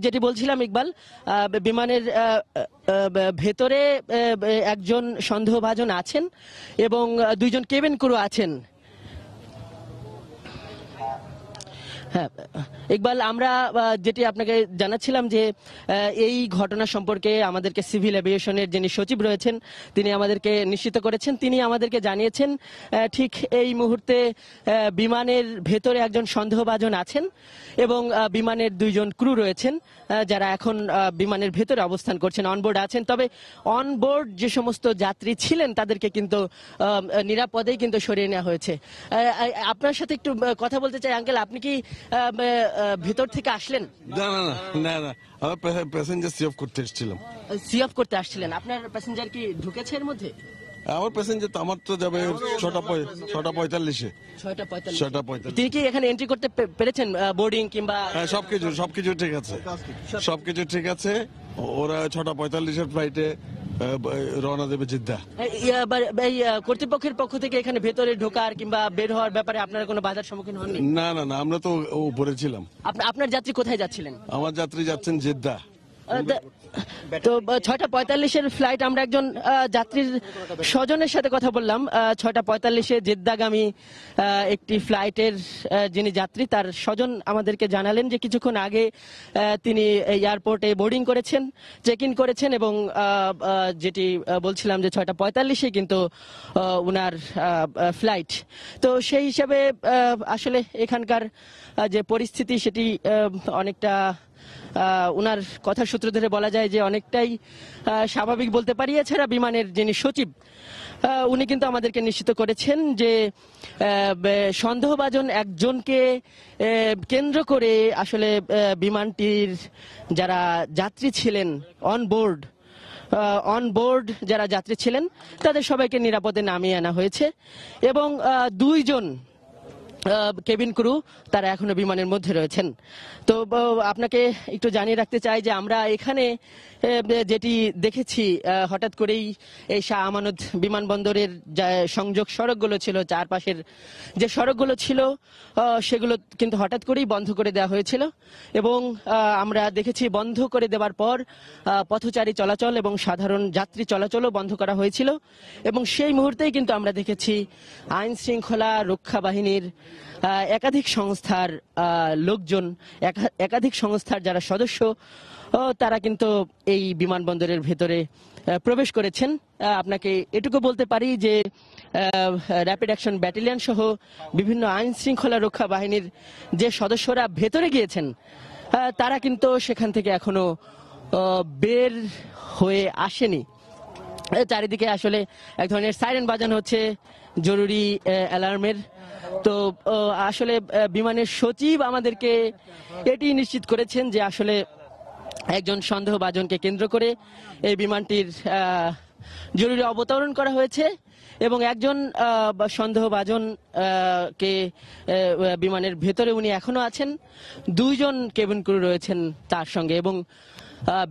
যেটি বলছিলাম ইকবাল, বিমানের ভেতরে একজন সন্দেহভাজন আছেন এবং 2 জন কেবিন ক্রু আছেন। হ্যাঁ ইকবাল, আমরা যেটি আপনাকে জানাচ্ছিলাম যে এই ঘটনা সম্পর্কে আমাদেরকে সিভিল এভিয়েশনের যিনি সচিব রয়েছেন তিনি আমাদেরকে নিশ্চিত করেছেন। তিনি আমাদেরকে জানিয়েছেন ঠিক এই মুহূর্তে বিমানের ভেতরে একজন সন্দেহভাজন আছেন এবং বিমানের 2 জন ক্রু রয়েছেন যারা এখন বিমানের ভেতরে অবস্থান করছেন, অনবোর্ড আছেন। তবে অনবোর্ড যে সমস্ত যাত্রী ছিলেন তাদেরকে কিন্তু নিরাপদেই কিন্তু সরিয়ে নেওয়া হয়েছে। আপনার সাথে একটু কথা বলতে চাই আঙ্কেল, আপনি কি ভেতর থেকে আসলেন? না না না না, আমার প্যাসেঞ্জার সি অফ করতে এসেছিলাম। সি অফ করতে আসছিলেন? আপনার প্যাসেঞ্জার কি ঢুকেছে এর মধ্যে? আমার প্যাসেঞ্জার তো আমার তো যাবে 6:45-এ। 6:45। তিনি কি এখানে এন্ট্রি করতে পেরেছেন, বোর্ডিং কিংবা? হ্যাঁ, সবকিছু ঠিক আছে, সবকিছু ঠিক আছে। ওরা 6:45-এর ফ্লাইটে রওনা দেবে জিদ্দা। কর্তৃপক্ষের পক্ষ থেকে এখানে ভেতরে ঢোকার কিংবা বের হওয়ার ব্যাপারে আপনারা কোনো বাধার সম্মুখীন হননি? না না না, আমরা তো উপরে ছিলাম। আপনার যাত্রী কোথায় যাচ্ছিলেন? আমার যাত্রী যাচ্ছেন জেদ্দা। তো 6:45-এর ফ্লাইট, আমরা একজন যাত্রীর স্বজনের সাথে কথা বললাম। 6:45-এ জেদ্দাগামী একটি ফ্লাইটের যিনি যাত্রী তার স্বজন আমাদেরকে জানালেন যে কিছুক্ষণ আগে তিনি এয়ারপোর্টে বোর্ডিং করেছেন, চেক ইন করেছেন এবং যেটি বলছিলাম যে 6:45-এ কিন্তু উনার ফ্লাইট। তো সেই হিসাবে আসলে এখানকার যে পরিস্থিতি সেটি অনেকটা উনার কথার সূত্র ধরে বলা যায় যে অনেকটাই স্বাভাবিক বলতে পারি। এছাড়া বিমানের যিনি সচিব উনি কিন্তু আমাদেরকে নিশ্চিত করেছেন যে সন্দেহভাজন একজনকে কেন্দ্র করে আসলে বিমানটির যারা যাত্রী ছিলেন অনবোর্ড যারা যাত্রী ছিলেন তাদের সবাইকে নিরাপদে নামিয়ে আনা হয়েছে এবং 2 জন কেবিন ক্রু তারা এখনো বিমানের মধ্যে রয়েছেন। তো আপনাকে একটু জানিয়ে রাখতে চাই যে আমরা এখানে যেটি দেখেছি, হঠাৎ করেই এই শাহ আমানত বিমানবন্দরের সংযোগ সড়কগুলো ছিল, চারপাশের যে সড়কগুলো ছিল সেগুলো কিন্তু হঠাৎ করেই বন্ধ করে দেওয়া হয়েছিল এবং আমরা দেখেছি বন্ধ করে দেওয়ার পর পথচারী চলাচল এবং সাধারণ যাত্রী চলাচলও বন্ধ করা হয়েছিল এবং সেই মুহূর্তেই কিন্তু আমরা দেখেছি আইন শৃঙ্খলা রক্ষা বাহিনীর একাধিক সংস্থার লোকজন, একাধিক সংস্থার যারা সদস্য, তারা কিন্তু এই বিমানবন্দরের ভেতরে প্রবেশ করেছেন। আপনাকে এটুকু বলতে পারি যে র্যাপিড অ্যাকশন ব্যাটালিয়ন সহ বিভিন্ন আইন শৃঙ্খলা রক্ষা বাহিনীর যে সদস্যরা ভেতরে গিয়েছেন, তারা কিন্তু সেখান থেকে এখনো বের হয়ে আসেনি। চারিদিকে আসলে এক ধরনের সাইরেন বাজানো হচ্ছে, জরুরি অ্যালার্মের। তো আসলে বিমানের সচিব আমাদেরকে এটি নিশ্চিত করেছেন যে আসলে একজন সন্দেহভাজনকে কেন্দ্র করে এই বিমানটির জরুরি অবতরণ করা হয়েছে এবং একজন সন্দেহভাজন কে বিমানের ভেতরে উনি এখনো আছেন, 2 জন কেবিন ক্রু রয়েছেন তার সঙ্গে, এবং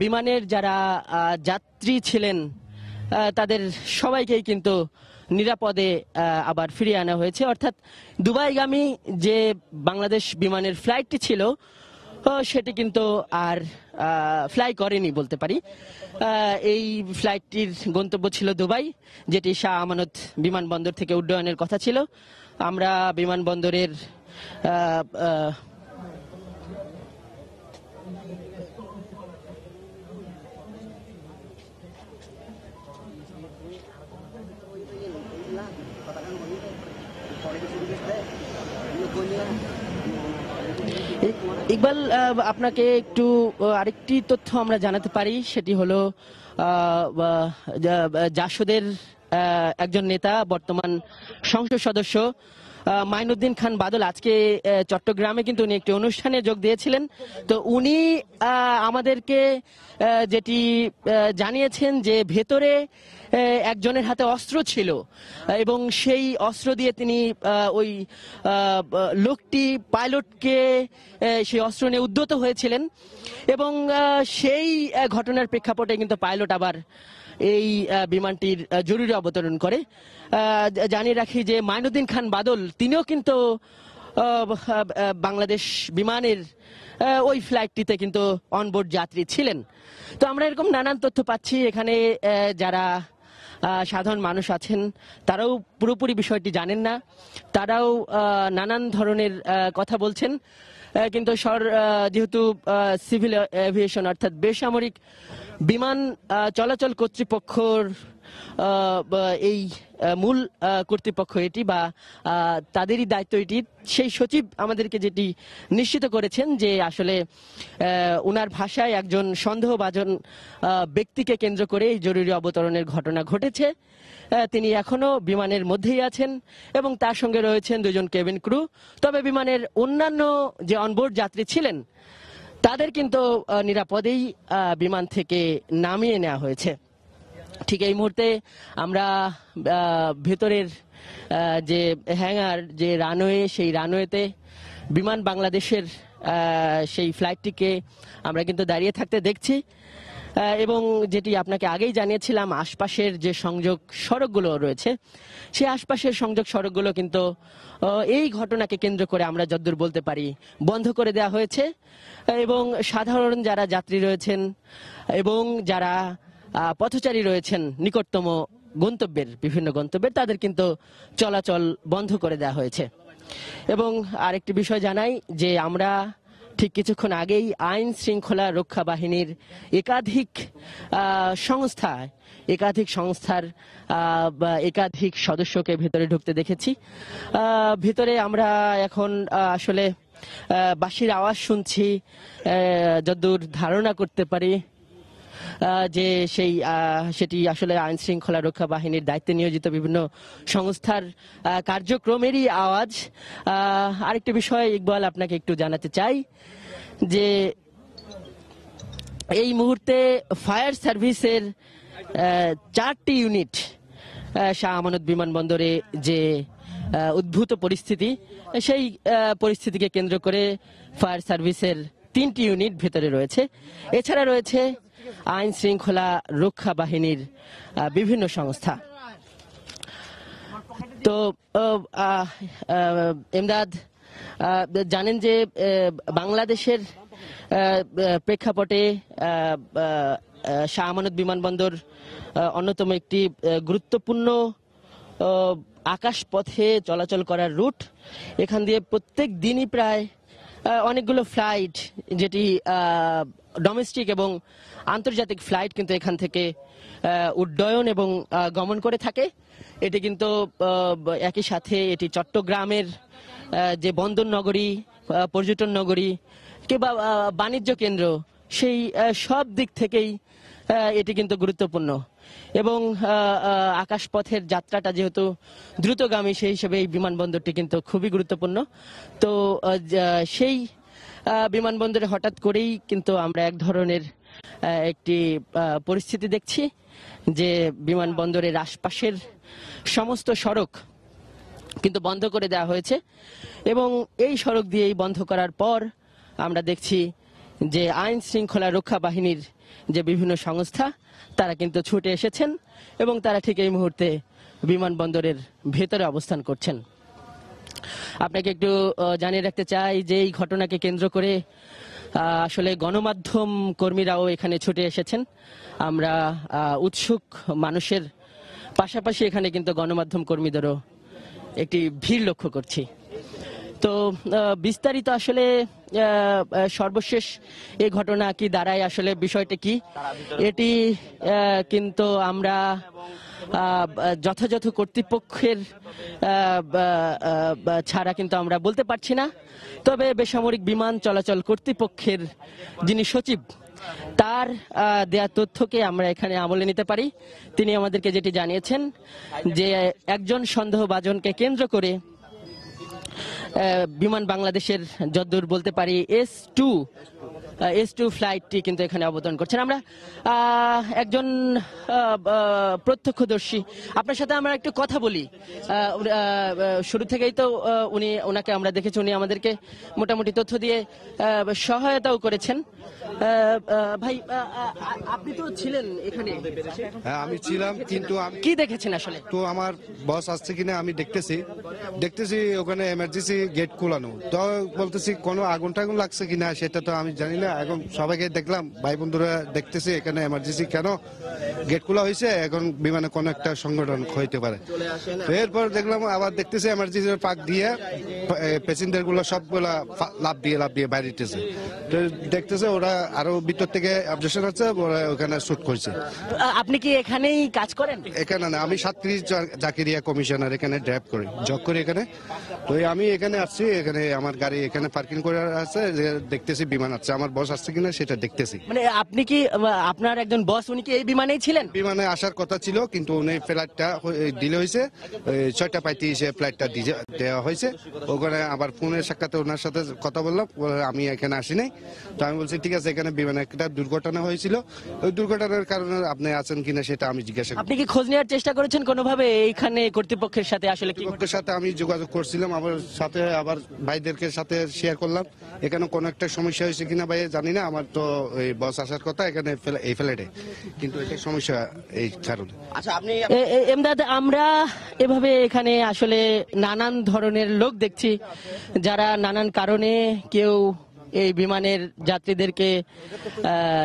বিমানের যারা যাত্রী ছিলেন তাদের সবাইকেই কিন্তু নিরাপদে আবার ফিরিয়ে আনা হয়েছে। অর্থাৎ দুবাইগামী যে বাংলাদেশ বিমানের ফ্লাইটটি ছিল সেটি কিন্তু আর ফ্লাই করেনি বলতে পারি। এই ফ্লাইটটির গন্তব্য ছিল দুবাই, যেটি শাহ আমানত বিমানবন্দর থেকে উড্ডয়নের কথা ছিল। আমরা বিমানবন্দরের ইকবাল, আপনাকে একটু আরেকটি তথ্য আমরা জানাতে পারি, সেটি হলো জাসদের একজন নেতা, বর্তমান সংসদ সদস্য মাইনুদ্দিন খান বাদল আজকে চট্টগ্রামে কিন্তু উনি একটি অনুষ্ঠানে যোগ দিয়েছিলেন। তো উনি আমাদেরকে যেটি জানিয়েছেন যে ভেতরে একজনের হাতে অস্ত্র ছিল এবং সেই অস্ত্র দিয়ে তিনি ওই লোকটি পাইলটকে সেই অস্ত্র নিয়ে উদ্যত হয়েছিলেন এবং সেই ঘটনার প্রেক্ষাপটে কিন্তু পাইলট আবার এই বিমানটির জরুরি অবতরণ করে। জানিয়ে রাখি যে মাইনুদ্দিন খান বাদল তিনিও কিন্তু বাংলাদেশ বিমানের ওই ফ্লাইটটিতে কিন্তু অনবোর্ড যাত্রী ছিলেন। তো আমরা এরকম নানান তথ্য পাচ্ছি। এখানে যারা সাধারণ মানুষ আছেন তারাও পুরোপুরি বিষয়টি জানেন না, তারাও নানান ধরনের কথা বলছেন। কিন্তু যেহেতু সিভিল এভিয়েশন অর্থাৎ বেসামরিক বিমান চলাচল কর্তৃপক্ষর এই মূল কর্তৃপক্ষ এটি বা তাদেরই দায়িত্ব এটি, সেই সচিব আমাদেরকে যেটি নিশ্চিত করেছেন যে আসলে ওনার ভাষায় একজন সন্দেহভাজন ব্যক্তিকে কেন্দ্র করে এই জরুরি অবতরণের ঘটনা ঘটেছে। তিনি এখনো বিমানের মধ্যেই আছেন এবং তার সঙ্গে রয়েছেন 2 জন কেবিন ক্রু। তবে বিমানের অন্যান্য যে অনবোর্ড যাত্রী ছিলেন তাদের কিন্তু নিরাপদেই বিমান থেকে নামিয়ে নেওয়া হয়েছে। ঠিক এই মুহূর্তে আমরা ভেতরের যে হ্যাঙ্গার, যে রানওয়ে, সেই রানওয়েতে বিমান বাংলাদেশের সেই ফ্লাইটটিকে আমরা কিন্তু দাঁড়িয়ে থাকতে দেখছি এবং যেটি আপনাকে আগেই জানিয়েছিলাম, আশপাশের যে সংযোগ সড়কগুলো রয়েছে সেই আশপাশের সংযোগ সড়কগুলো কিন্তু এই ঘটনাকে কেন্দ্র করে আমরা যতদূর বলতে পারি বন্ধ করে দেওয়া হয়েছে এবং সাধারণ যারা যাত্রী রয়েছেন এবং যারা পথচারী রয়েছেন নিকটতম গন্তব্যের, বিভিন্ন গন্তব্যের, তাদের কিন্তু চলাচল বন্ধ করে দেওয়া হয়েছে। এবং আরেকটি বিষয় জানাই যে আমরা ঠিক কিছুক্ষণ আগেই আইন শৃঙ্খলা রক্ষা বাহিনীর একাধিক সংস্থার একাধিক সদস্যকে ভেতরে ঢুকতে দেখেছি। ভেতরে আমরা এখন আসলে বাঁশির আওয়াজ শুনছি, যতদূর ধারণা করতে পারি যে সেটি আসলে আইন শৃঙ্খলা রক্ষা বাহিনীর দায়িত্বে নিয়োজিত বিভিন্ন সংস্থার কার্যক্রমেরই আওয়াজ। আরেকটি বিষয় ইকবাল আপনাকে একটু জানাতে চাই যে এই মুহূর্তে ফায়ার সার্ভিসের 4টি ইউনিট শাহ আমানত বিমানবন্দরে যে উদ্ভূত পরিস্থিতি, সেই পরিস্থিতিকে কেন্দ্র করে ফায়ার সার্ভিসের 3টি ইউনিট ভেতরে রয়েছে। এছাড়া রয়েছে আইন শৃঙ্খলা রক্ষা বাহিনীর বিভিন্ন সংস্থা। তো এমদাদ, জানেন যে বাংলাদেশের প্রেক্ষাপটে শাহ আমানত বিমানবন্দর অন্যতম একটি গুরুত্বপূর্ণ আকাশ পথে চলাচল করার রুট। এখান দিয়ে প্রত্যেক দিনই প্রায় অনেকগুলো ফ্লাইট, যেটি ডোমেস্টিক এবং আন্তর্জাতিক ফ্লাইট কিন্তু এখান থেকে উড্ডয়ন এবং গমন করে থাকে। এটি কিন্তু একই সাথে এটি চট্টগ্রামের যে বন্দর নগরী, পর্যটন নগরী কিংবা বাণিজ্য কেন্দ্র, সেই সব দিক থেকেই এটি কিন্তু গুরুত্বপূর্ণ। এবং আকাশপথের যাত্রাটা যেহেতু দ্রুতগামী, সেই হিসেবে এই বিমানবন্দরটি কিন্তু খুবই গুরুত্বপূর্ণ। তো সেই বিমানবন্দরে হঠাৎ করেই কিন্তু আমরা এক ধরনের একটি পরিস্থিতি দেখছি যে বিমানবন্দরের আশপাশের সমস্ত সড়ক কিন্তু বন্ধ করে দেওয়া হয়েছে। এবং এই সড়ক দিয়েই বন্ধ করার পর আমরা দেখছি যে আইন শৃঙ্খলা রক্ষা বাহিনীর যে বিভিন্ন সংস্থা তারা কিন্তু ছুটে এসেছেন এবং তারা ঠিক এই মুহূর্তে বিমানবন্দরের ভেতরে অবস্থান করছেন। আপনাকে একটু জানিয়ে রাখতে চাই যে এই ঘটনাকে কেন্দ্র করে আসলে গণমাধ্যম কর্মীরাও এখানে ছুটে এসেছেন। আমরা উৎসুক মানুষের পাশাপাশি এখানে কিন্তু গণমাধ্যম কর্মীদেরও একটি ভিড় লক্ষ্য করছি। তো বিস্তারিত আসলে সর্বশেষ এই ঘটনা কি দাঁড়ায়, আসলে বিষয়টা কি, এটি কিন্তু আমরা যথাযথ কর্তৃপক্ষের ছাড়া কিন্তু আমরা বলতে পারছি না। তবে বেসামরিক বিমান চলাচল কর্তৃপক্ষের যিনি সচিব, তার দেয়া তথ্যকে আমরা এখানে আমলে নিতে পারি। তিনি আমাদেরকে যেটি জানিয়েছেন যে একজন সন্দেহভাজনকে কেন্দ্র করে বিমান বাংলাদেশের, যতদূর বলতে পারি S2 ফ্লাইটটি কিন্তু এখানে অবতরণ করছেন। আমরা একজন প্রত্যক্ষদর্শী, আপনার সাথে আমরা একটু কথা বলি। শুরু থেকেই তো ওনাকে আমরা দেখেছি, উনি আমাদেরকে মোটামুটি তথ্য দিয়ে সহায়তাও করেছেন। ভাই, আপনি তো ছিলেন এখানে? হ্যাঁ, আমি ছিলাম, কিন্তু কি দেখেছেন আসলে? তো আমার বস আসছে কিনা আমি দেখতেছি ওখানে এমার্জেন্সি গেট খোলানো, তো বলতেছি কোনো আগুন টাগুন লাগছে কিনা সেটা তো আমি জানি না। এখন সবাইকে দেখলাম, ভাই বন্ধুরা দেখতেছি এখানে এমার্জেন্সি কেন গেট খোলা হয়েছে, এখন বিমানে কোনো একটা সংগঠন হইতে পারে। এরপর দেখলাম, আবার দেখতেছি এমার্জেন্সি পাক দিয়ে প্যাসেঞ্জার গুলো সবগুলা লাভ দিয়ে বাইরেতেছে। তো দেখতেছে ওরা আরো ভিতর থেকে অবজেকশন আছে, ওরা ওখানে শুট করছে। আপনি কি এখানেই কাজ করেন? এখানে না, আমি 37 জাকিরিয়া কমিশনার এখানে ড্রাইভ করি, জব করি এখানে। তো আমি এখানে আসছি, এখানে আমার গাড়ি এখানে পার্কিং করে আছে, দেখতেছি বিমান আসছে, আমার বস আসছে কিনা সেটা দেখতেছি। মানে আপনি কি, আপনার একজন বস, উনি কি এই বিমানেই ছিলেন? বিমানে আসার কথা ছিল, কিন্তু উনি ফ্লাইটটা ডিলে হয়েছে, 6:35 ফ্লাইটটা দেওয়া হয়েছে। ওখানে আবার ফোনের সাক্ষাতে ওনার সাথে কথা বললাম, আমি এখানে আসি নাই। তো আমি বলছি ঠিক আছে, এখানে বিমানে একটা দুর্ঘটনা হয়েছিল, ওই দুর্ঘটনার কারণে আপনি আছেন কিনা সেটা আমি জিজ্ঞাসা। আপনি কি খোঁজ নেওয়ার চেষ্টা করেছেন কোনোভাবে এইখানে কর্তৃপক্ষের সাথে? আসলে কর্তৃপক্ষের সাথে আমি যোগাযোগ করছিলাম, আমার সাথে আবার ভাইদেরকে সাথে শেয়ার করলাম এখানে কোনো একটা সমস্যা হয়েছে কিনা। ভাই জানি না, আমার তো এই বস আসার কথা এখানে এই ফ্লাইটে, কিন্তু এটা সমস্যা এই কারণে। আচ্ছা, আপনি এমদাদ, আমরা এভাবে এখানে আসলে নানান ধরনের লোক দেখছি, যারা নানান কারণে কেউ এই বিমানের যাত্রীদেরকে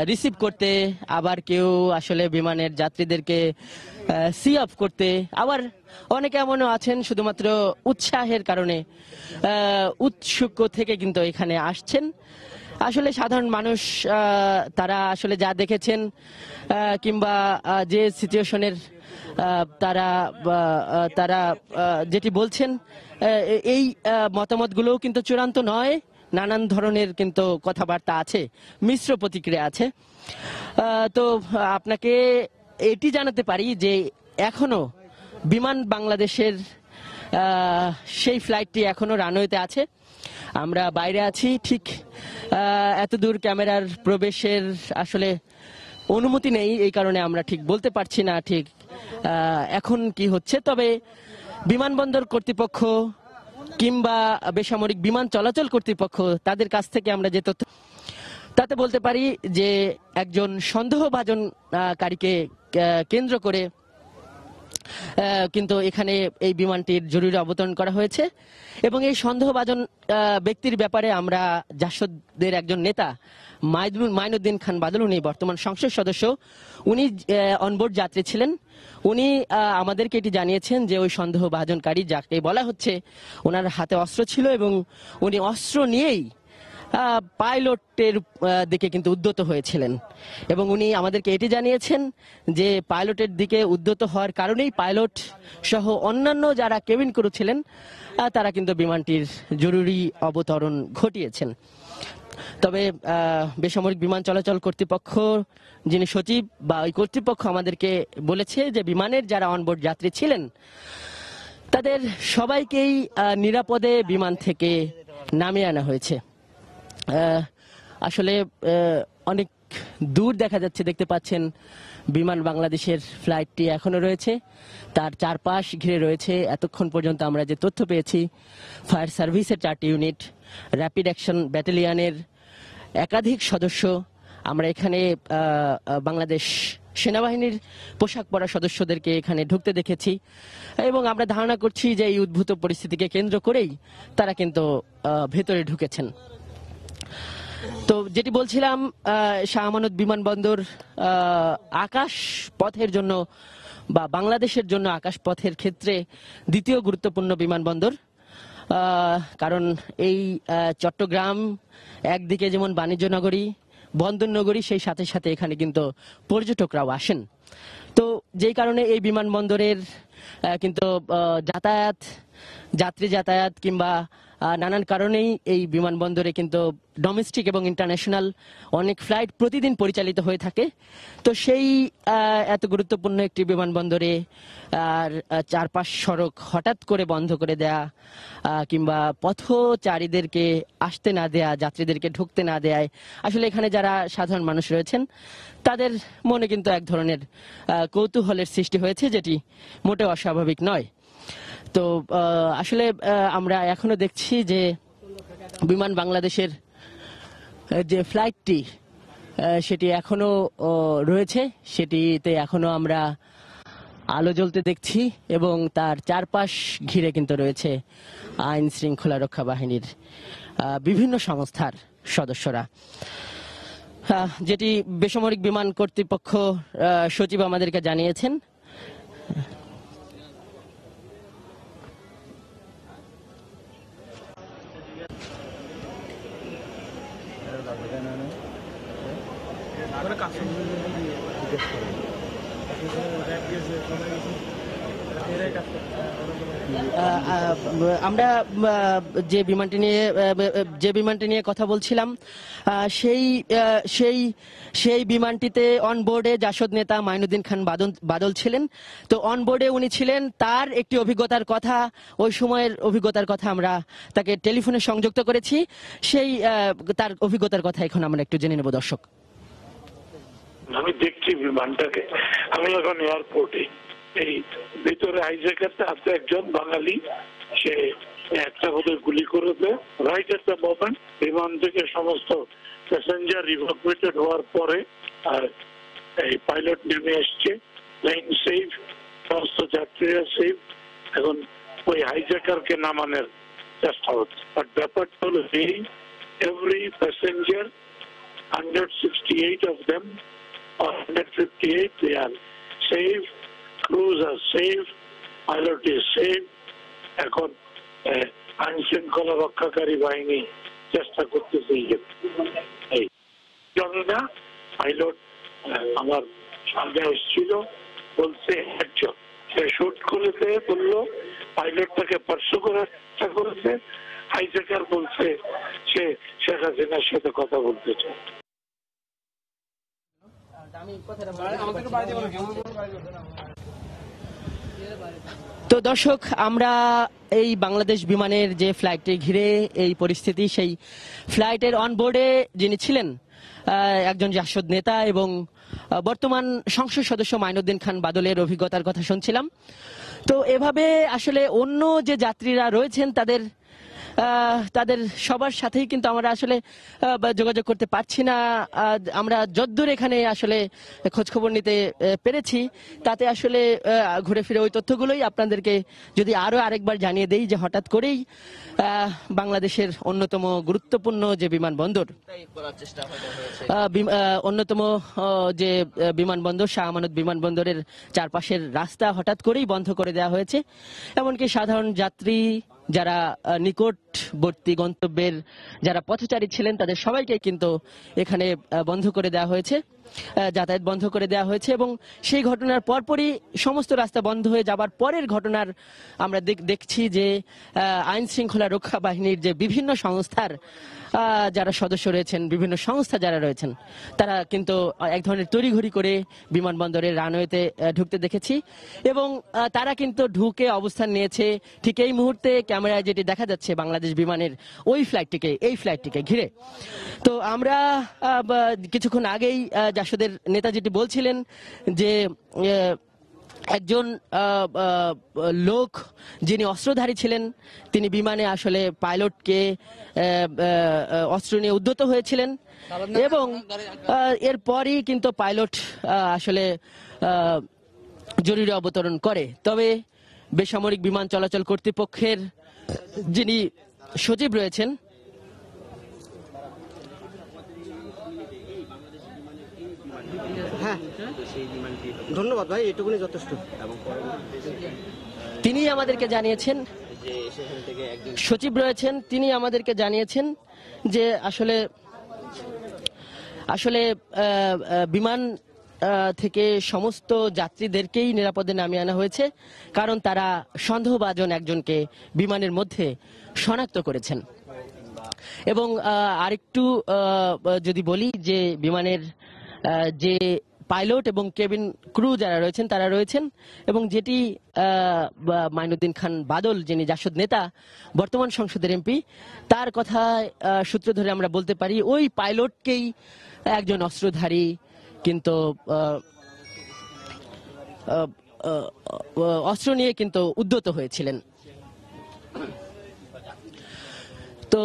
রিসিভ করতে, আবার কেউ আসলে বিমানের যাত্রীদেরকে সি অফ করতে, আবার অনেকে এমনও আছেন শুধুমাত্র উৎসাহের কারণে উৎসুক থেকে কিন্তু এখানে আসছেন। আসলে সাধারণ মানুষ তারা আসলে যা দেখেছেন কিংবা যে সিচুয়েশনের তারা যেটি বলছেন, এই মতামতগুলোও কিন্তু চূড়ান্ত নয়। নানান ধরনের কিন্তু কথাবার্তা আছে, মিশ্র প্রতিক্রিয়া আছে। তো আপনাকে এটি জানাতে পারি যে এখনো বিমান বাংলাদেশের সেই ফ্লাইটটি এখনো রানওয়েতে আছে। আমরা বাইরে আছি, ঠিক এত দূর ক্যামেরার প্রবেশের আসলে অনুমতি নেই, এই কারণে আমরা ঠিক বলতে পারছি না ঠিক এখন কি হচ্ছে। তবে বিমানবন্দর কর্তৃপক্ষ কিংবা বেসামরিক বিমান চলাচল কর্তৃপক্ষ, তাদের কাছ থেকে আমরা যে তথ্য, তাতে বলতে পারি যে একজন সন্দেহভাজনকারীকে কেন্দ্র করে কিন্তু এখানে এই বিমানটির জরুরি অবতরণ করা হয়েছে এবং এই সন্দেহভাজন ব্যক্তির ব্যাপারে আমরা জাসদের একজন নেতা মাইনুদ্দিন খান বাদল, উনি বর্তমান সংসদ সদস্য, উনি অনবোর্ড যাত্রী ছিলেন। উনি আমাদেরকে এটি জানিয়েছেন যে ওই সন্দেহভাজনকারী যাকে বলা হচ্ছে ওনার হাতে অস্ত্র ছিল এবং উনি অস্ত্র নিয়েই পাইলটের দিকে কিন্তু উদ্যত হয়েছিলেন এবং উনি আমাদেরকে এটি জানিয়েছেন যে পাইলটের দিকে উদ্যত হওয়ার কারণেই পাইলট সহ অন্যান্য যারা কেবিন ক্রু ছিলেন তারা কিন্তু বিমানটির জরুরি অবতরণ ঘটিয়েছেন। তবে বেসামরিক বিমান চলাচল কর্তৃপক্ষ যিনি সচিব বা ওই কর্তৃপক্ষ আমাদেরকে বলেছে যে বিমানের যারা অনবোর্ড যাত্রী ছিলেন তাদের সবাইকেই নিরাপদে বিমান থেকে নামিয়ে আনা হয়েছে। আসলে অনেক দূর দেখা যাচ্ছে, দেখতে পাচ্ছেন বিমান বাংলাদেশের ফ্লাইটটি এখনো রয়েছে, তার চারপাশ ঘিরে রয়েছে এতক্ষণ পর্যন্ত আমরা যে তথ্য পেয়েছি ফায়ার সার্ভিসের 4টি ইউনিট, র্যাপিড অ্যাকশন ব্যাটালিয়নের একাধিক সদস্য, আমরা এখানে বাংলাদেশ সেনাবাহিনীর পোশাক পরা সদস্যদেরকে এখানে ঢুকতে দেখেছি এবং আমরা ধারণা করছি যে এই উদ্ভূত পরিস্থিতিকে কেন্দ্র করেই তারা কিন্তু ভেতরে ঢুকেছেন। তো যেটি বলছিলাম, শাহ আমানত বিমানবন্দর আকাশ পথের জন্য বা বাংলাদেশের জন্য আকাশ পথের ক্ষেত্রে দ্বিতীয় গুরুত্বপূর্ণ বিমানবন্দর, কারণ এই চট্টগ্রাম একদিকে যেমন বাণিজ্য নগরী, বন্দর নগরী, সেই সাথে সাথে এখানে কিন্তু পর্যটকরাও আসেন। তো যেই কারণে এই বিমানবন্দরের কিন্তু যাতায়াত, যাত্রী যাতায়াত কিংবা নানান কারণেই এই বিমানবন্দরে কিন্তু ডোমেস্টিক এবং ইন্টারন্যাশনাল অনেক ফ্লাইট প্রতিদিন পরিচালিত হয়ে থাকে। তো সেই এত গুরুত্বপূর্ণ একটি বিমানবন্দরে আর চারপাশ সড়ক হঠাৎ করে বন্ধ করে দেয়া কিংবা পথচারীদেরকে আসতে না দেয়া, যাত্রীদেরকে ঢুকতে না দেয়, আসলে এখানে যারা সাধারণ মানুষ রয়েছেন তাদের মনে কিন্তু এক ধরনের কৌতূহলের সৃষ্টি হয়েছে, যেটি মোটেও অস্বাভাবিক নয়। তো আসলে আমরা এখনো দেখছি যে বিমান বাংলাদেশের যে ফ্লাইটটি সেটি এখনো রয়েছে, সেটিতে এখনো আমরা আলো জ্বলতে দেখছি এবং তার চারপাশ ঘিরে কিন্তু রয়েছে আইন শৃঙ্খলা রক্ষা বাহিনীর বিভিন্ন সংস্থার সদস্যরা। যেটি বেসামরিক বিমান কর্তৃপক্ষ সচিব আমাদেরকে জানিয়েছেন। আমরা যে বিমানটি নিয়ে কথা বলছিলাম সেই বিমানটিতে অনবোর্ডে জাসদ নেতা মাইনুদ্দিন খান বাদল ছিলেন। তো অনবোর্ডে উনি ছিলেন, তার একটি অভিজ্ঞতার কথা, ওই সময়ের অভিজ্ঞতার কথা আমরা তাকে টেলিফোনে সংযুক্ত করেছি। সেই তার অভিজ্ঞতার কথা এখন আমরা একটু জেনে নেব দর্শক। আমি দেখছি বিমানটাকে, আমি এখন এয়ারপোর্টে, এই ভিতরে হাইজ্যাকারটা আছে একজন বাঙালি, সে একটা বোধহয় গুলি করেছে। রাইট এট দ্য মোমেন্ট বিমান থেকে সমস্ত প্যাসেঞ্জার ইভাকুয়েটেড হওয়ার পরে এই পাইলট নেমে এসছে, প্লেন সেফ, সমস্ত যাত্রীরা সেফ। এখন ওই হাইজ্যাকারকে নামানোর চেষ্টা হচ্ছে। বাট ব্যাপারটা হলো every passenger 168 of them or 158 they are safe, crews are safe, pilot is safe. এখন আইন শৃঙ্খলা রক্ষাকারী বাহিনী চেষ্টা করতেছে। এই জানি না, পাইলট আমার সামনে এসেছিল, বলছে একজন, সে শুট করেছে, বললো পাইলটটাকে পার্শ্ব করার চেষ্টা করেছে। হাইজ্যাকার বলছে সে শেখ হাসিনার সাথে কথা বলতে চায়। তো দর্শক, আমরা এই বাংলাদেশ বিমানের যে ফ্লাইটটি ঘিরে এই পরিস্থিতি, সেই ফ্লাইটের অনবোর্ডে যিনি ছিলেন একজন জাসদ নেতা এবং বর্তমান সংসদ সদস্য মাইনুদ্দিন খান বাদলের অভিজ্ঞতার কথা শুনছিলাম। তো এভাবে আসলে অন্য যে যাত্রীরা রয়েছেন তাদের তাদের সবার সাথেই কিন্তু আমরা আসলে যোগাযোগ করতে পারছি না। আমরা যদ্দূর এখানে আসলে খোঁজখবর নিতে পেরেছি তাতে আসলে ঘুরে ফিরে ওই তথ্যগুলোই আপনাদেরকে যদি আরো আরেকবার জানিয়ে দেই যে হঠাৎ করেই বাংলাদেশের অন্যতম গুরুত্বপূর্ণ যে বিমানবন্দর অন্যতম যে বিমানবন্দর শাহ আমানত বিমানবন্দরের চারপাশের রাস্তা হঠাৎ করেই বন্ধ করে দেওয়া হয়েছে। এমনকি সাধারণ যাত্রী যারা নিকটবর্তী গন্তব্যের যারা পথচারী ছিলেন তাদের সবাইকে কিন্তু এখানে বন্ধ করে দেওয়া হয়েছে, যাতায়াত বন্ধ করে দেওয়া হয়েছে। এবং সেই ঘটনার পরপরই সমস্ত রাস্তা বন্ধ হয়ে যাবার পরের ঘটনার আমরা দেখছি যে আইন শৃঙ্খলা রক্ষা বাহিনীর যে বিভিন্ন সংস্থার যারা সদস্য রয়েছেন, বিভিন্ন সংস্থা যারা রয়েছেন, তারা কিন্তু এক ধরনের তড়িঘড়ি করে বিমানবন্দরের রানওয়েতে ঢুকতে দেখেছি এবং তারা কিন্তু ঢুকে অবস্থান নিয়েছে ঠিক এই মুহূর্তে ক্যামেরায় যেটি দেখা যাচ্ছে বাংলাদেশ বিমানের ওই ফ্লাইটটিকে, এই ফ্লাইটটিকে ঘিরে। তো আমরা কিছুক্ষণ আগেই জাসদের নেতা যেটি বলছিলেন যে একজন লোক যিনি অস্ত্রধারী ছিলেন তিনি বিমানে আসলে পাইলটকে অস্ত্র নিয়ে উদ্যত হয়েছিলেন এবং এরপরই কিন্তু পাইলট আসলে জরুরি অবতরণ করে। তবে বেসামরিক বিমান চলাচল কর্তৃপক্ষের যিনি সচিব রয়েছেন ধন্যবাদ ভাই, এটুকুনি যথেষ্ট। তিনি আমাদেরকে জানিয়েছেন, সচিব রয়েছেন, তিনি আমাদেরকে জানিয়েছেন যে আসলে বিমান থেকে সমস্ত যাত্রীদেরকেই নিরাপদে নামিয়ে আনা হয়েছে, কারণ তারা সন্দেহভাজন একজনকে বিমানের মধ্যে শনাক্ত করেছেন। এবং আরেকটু যদি বলি যে বিমানের যে পাইলট এবং কেবিন ক্রু যারা রয়েছেন তারা রয়েছেন এবং যেটি মাইনুদ্দিন খান বাদল যিনি জাসদ নেতা, বর্তমান সংসদের এমপি, তার কথা সূত্র ধরে আমরা বলতে পারি ওই পাইলটকেই একজন অস্ত্রধারী কিন্তু অস্ত্র নিয়ে কিন্তু উদ্যত হয়েছিলেন। তো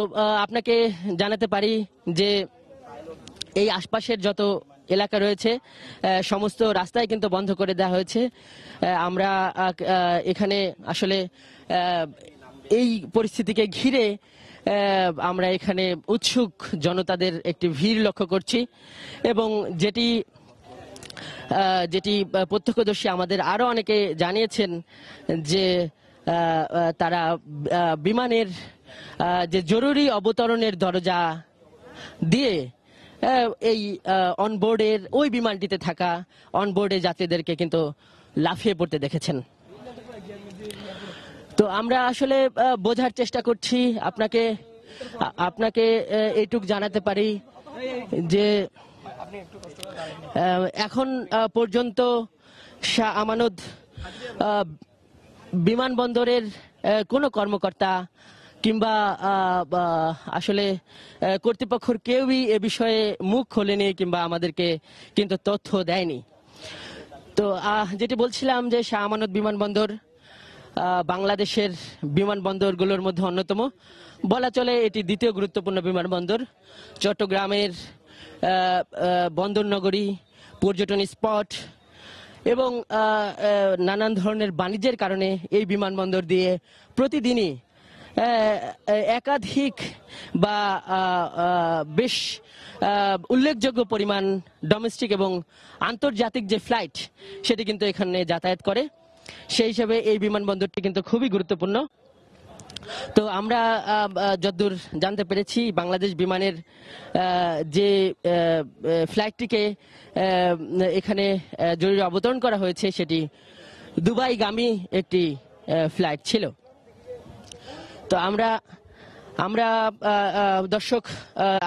আপনাকে জানাতে পারি যে এই আশপাশের যত এলাকা রয়েছে সমস্ত রাস্তায় কিন্তু বন্ধ করে দেওয়া হয়েছে। আমরা এখানে আসলে এই পরিস্থিতিকে ঘিরে আমরা এখানে উৎসুক জনতাদের একটি ভিড় লক্ষ্য করছি এবং যেটি প্রত্যক্ষদর্শী আমাদের আরো অনেকে জানিয়েছেন যে তারা বিমানের যে জরুরি অবতরণের দরজা দিয়ে এই অনবোর্ডের ওই বিমানটিতে থাকা অনবোর্ডে যাত্রীদেরকে কিন্তু লাফিয়ে পড়তে দেখেছেন। তো আমরা আসলে বোঝার চেষ্টা করছি, আপনাকে এইটুক জানাতে পারি যে এখন পর্যন্ত শাহ আমানত বিমানবন্দরের কোনো কর্মকর্তা কিংবা আসলে কর্তৃপক্ষের কেউই এ বিষয়ে মুখ খোলেনি কিংবা আমাদেরকে কিন্তু তথ্য দেয়নি। তো যেটি বলছিলাম যে শাহ আমানত বিমানবন্দর বাংলাদেশের বিমানবন্দরগুলোর মধ্যে অন্যতম, বলা চলে এটি দ্বিতীয় গুরুত্বপূর্ণ বিমানবন্দর। চট্টগ্রামের বন্দর নগরী, পর্যটন স্পট এবং নানান ধরনের বাণিজ্যের কারণে এই বিমানবন্দর দিয়ে প্রতিদিনই একাধিক বা বেশ উল্লেখযোগ্য পরিমাণ ডোমেস্টিক এবং আন্তর্জাতিক যে ফ্লাইট সেটি কিন্তু এখানে যাতায়াত করে। সেই হিসাবে এই বিমানবন্দরটি কিন্তু খুবই গুরুত্বপূর্ণ। তো আমরা যতদূর জানতে পেরেছি বাংলাদেশ বিমানের যে ফ্লাইটটিকে এখানে জরুরি অবতরণ করা হয়েছে সেটি দুবাইগামী একটি ফ্লাইট ছিল। তো আমরা দর্শক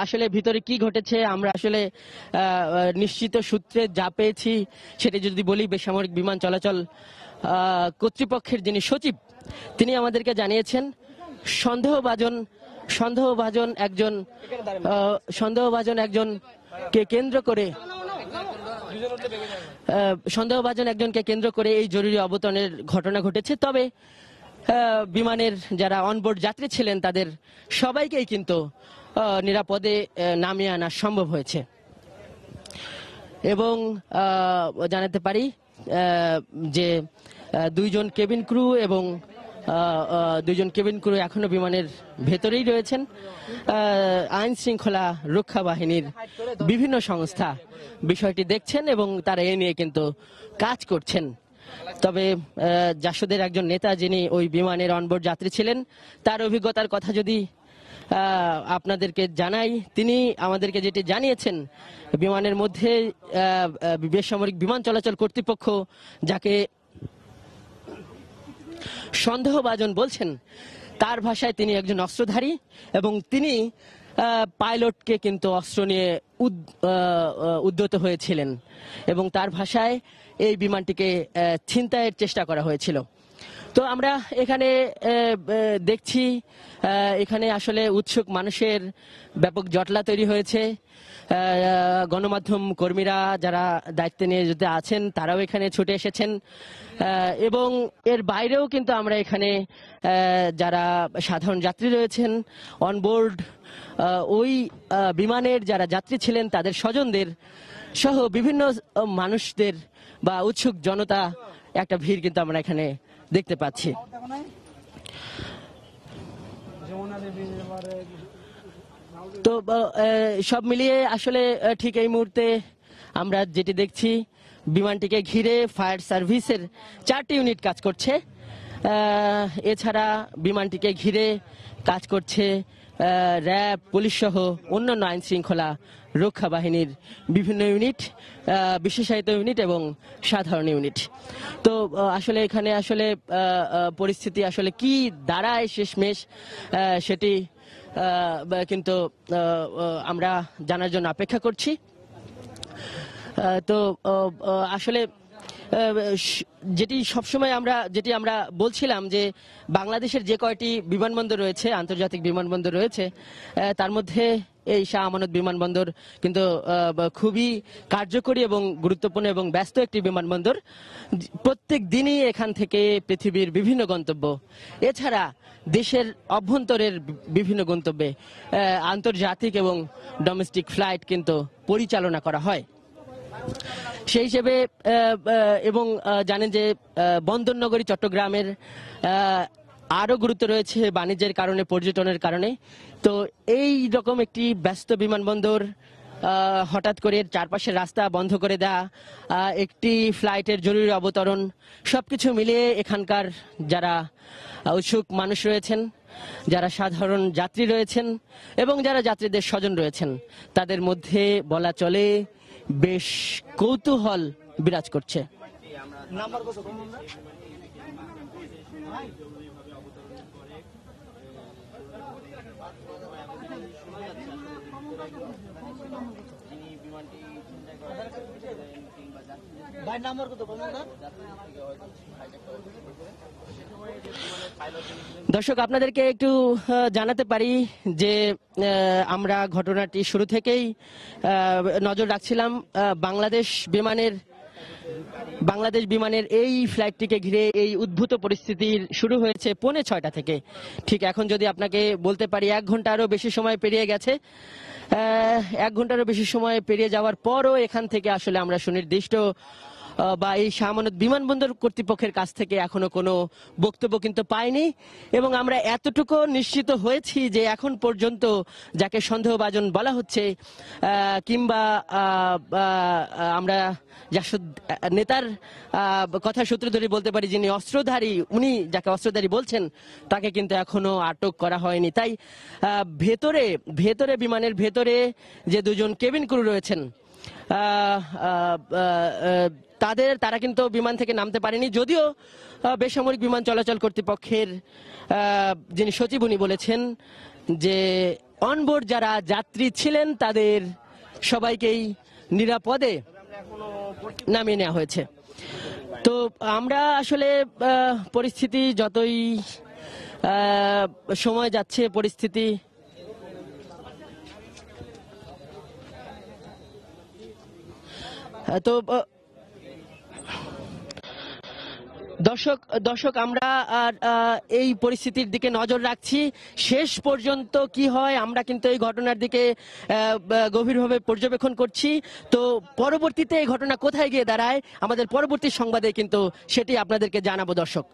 আসলে ভিতরে কি ঘটেছে আমরা আসলে নিশ্চিত সূত্রে যা পেয়েছি সেটি যদি বলি, বেসামরিক বিমান চলাচল কর্তৃপক্ষের যিনি সচিব তিনি আমাদেরকে জানিয়েছেন সন্দেহভাজন একজনকে কেন্দ্র করে এই জরুরি অবতরণের ঘটনা ঘটেছে। তবে বিমানের যারা অনবোর্ড যাত্রী ছিলেন তাদের সবাইকেই কিন্তু নিরাপদে নামিয়ে আনা সম্ভব হয়েছে। এবং জানাতে পারি যে দুইজন কেবিন ক্রু এবং দুইজন কেবিন ক্রু এখনো বিমানের ভেতরেই রয়েছেন। আইন শৃঙ্খলা রক্ষা বাহিনীর বিভিন্ন সংস্থা বিষয়টি দেখছেন এবং তারা এ নিয়ে কিন্তু কাজ করছেন। তবে জাসদের একজন নেতা যিনি ওই বিমানের অনবোর্ড যাত্রী ছিলেন, তার অভিজ্ঞতার কথা যদি আপনাদেরকে জানাই, তিনি আমাদেরকে যেটি জানিয়েছেন, বিমানের মধ্যে বেসামরিক বিমান চলাচল কর্তৃপক্ষ যাকে সন্দেহভাজন বলছেন, তার ভাষায় তিনি একজন অস্ত্রধারী এবং তিনি পাইলটকে কিন্তু অস্ত্র নিয়ে উদ্যত হয়েছিলেন এবং তার ভাষায় এই বিমানটিকে ছিনতাইয়ের চেষ্টা করা হয়েছিল। তো আমরা এখানে দেখছি এখানে আসলে উৎসুক মানুষের ব্যাপক জটলা তৈরি হয়েছে। গণমাধ্যম কর্মীরা যারা দায়িত্ব নিয়ে যদি আছেন তারাও এখানে ছুটে এসেছেন এবং এর বাইরেও কিন্তু আমরা এখানে যারা সাধারণ যাত্রী রয়েছেন অনবোর্ড ওই বিমানের যারা যাত্রী ছিলেন তাদের স্বজনদের সহ বিভিন্ন মানুষদের বা উৎসুক জনতা একটা ভিড় কিন্তু আমরা এখানে দেখতে পাচ্ছি। তো সব মিলিয়ে আসলে ঠিক এই মুহূর্তে আমরা যেটি দেখছি, বিমানটিকে ঘিরে ফায়ার সার্ভিসের 4টি ইউনিট কাজ করছে। এছাড়া বিমানটিকে ঘিরে কাজ করছে র্যাব, পুলিশ সহ অন্যান্য আইন শৃঙ্খলা রক্ষা বাহিনীর বিভিন্ন ইউনিট, বিশেষায়িত ইউনিট এবং সাধারণ ইউনিট। তো আসলে এখানে আসলে পরিস্থিতি আসলে কি দাঁড়ায় শেষমেশ সেটি কিন্তু আমরা জানার জন্য অপেক্ষা করছি। তো আসলে যেটি সবসময় যেটি আমরা বলছিলাম যে বাংলাদেশের যে কয়টি বিমানবন্দর রয়েছে, আন্তর্জাতিক বিমানবন্দর রয়েছে, তার মধ্যে এই শাহ আমানত বিমানবন্দর কিন্তু খুবই কার্যকরী এবং গুরুত্বপূর্ণ এবং ব্যস্ত একটি বিমানবন্দর। প্রত্যেক দিনই এখান থেকে পৃথিবীর বিভিন্ন গন্তব্য, এছাড়া দেশের অভ্যন্তরের বিভিন্ন গন্তব্যে আন্তর্জাতিক এবং ডোমেস্টিক ফ্লাইট কিন্তু পরিচালনা করা হয়। সেই হিসেবে এবং জানেন যে বন্দরনগরী চট্টগ্রামের আরও গুরুত্ব রয়েছে বাণিজ্যের কারণে, পর্যটনের কারণে। তো এই রকম একটি ব্যস্ত বিমানবন্দর হঠাৎ করে চারপাশের রাস্তা বন্ধ করে দেয়া, একটি ফ্লাইটের জরুরি অবতরণ, সবকিছু মিলিয়ে এখানকার যারা উৎসুক মানুষ রয়েছেন, যারা সাধারণ যাত্রী রয়েছেন এবং যারা যাত্রীদের স্বজন রয়েছেন, তাদের মধ্যে বলা চলে বেশ কৌতূহল বিরাজ করছে। দর্শক, আপনাদেরকে একটু জানাতে পারি যে আমরা ঘটনাটি শুরু থেকেই নজর রাখছিলাম। বাংলাদেশ বিমানের এই ফ্লাইটটিকে ঘিরে এই উদ্ভূত পরিস্থিতির শুরু হয়েছে 5:45 থেকে। ঠিক এখন যদি আপনাকে বলতে পারি 1 ঘন্টারও বেশি সময় পেরিয়ে গেছে। 1 ঘন্টারও বেশি সময় পেরিয়ে যাওয়ার পরও এখান থেকে আসলে আমরা সুনির্দিষ্ট বা এই শাহ আমানত বিমানবন্দর কর্তৃপক্ষের কাছ থেকে এখনো কোনো বক্তব্য কিন্তু পাইনি এবং আমরা এতটুকু নিশ্চিত হয়েছি যে এখন পর্যন্ত যাকে সন্দেহভাজন বলা হচ্ছে কিংবা আমরা জাসদ নেতার কথা সূত্র ধরে বলতে পারি যিনি অস্ত্রধারী, উনি যাকে অস্ত্রধারী বলছেন তাকে কিন্তু এখনো আটক করা হয়নি। তাই ভেতরে বিমানের ভেতরে যে 2জন কেবিন ক্রু রয়েছেন তারা কিন্তু বিমান থেকে নামতে পারেনি, যদিও বেসামরিক বিমান চলাচল কর্তৃপক্ষের যিনি সচিব উনি বলেছেন যে অনবোর্ড যারা যাত্রী ছিলেন তাদের সবাইকেই নিরাপদে নামিয়ে নেওয়া হয়েছে। তো আমরা আসলে পরিস্থিতি যতই সময় যাচ্ছে পরিস্থিতি তো দর্শক আমরা এই পরিস্থিতির দিকে নজর রাখছি। শেষ পর্যন্ত কি হয় আমরা কিন্তু এই ঘটনার দিকে গভীরভাবে পর্যবেক্ষণ করছি। তো পরবর্তীতে এই ঘটনা কোথায় গিয়ে দাঁড়ায় আমাদের পরবর্তী সংবাদে কিন্তু সেটি আপনাদেরকে জানাবো দর্শক।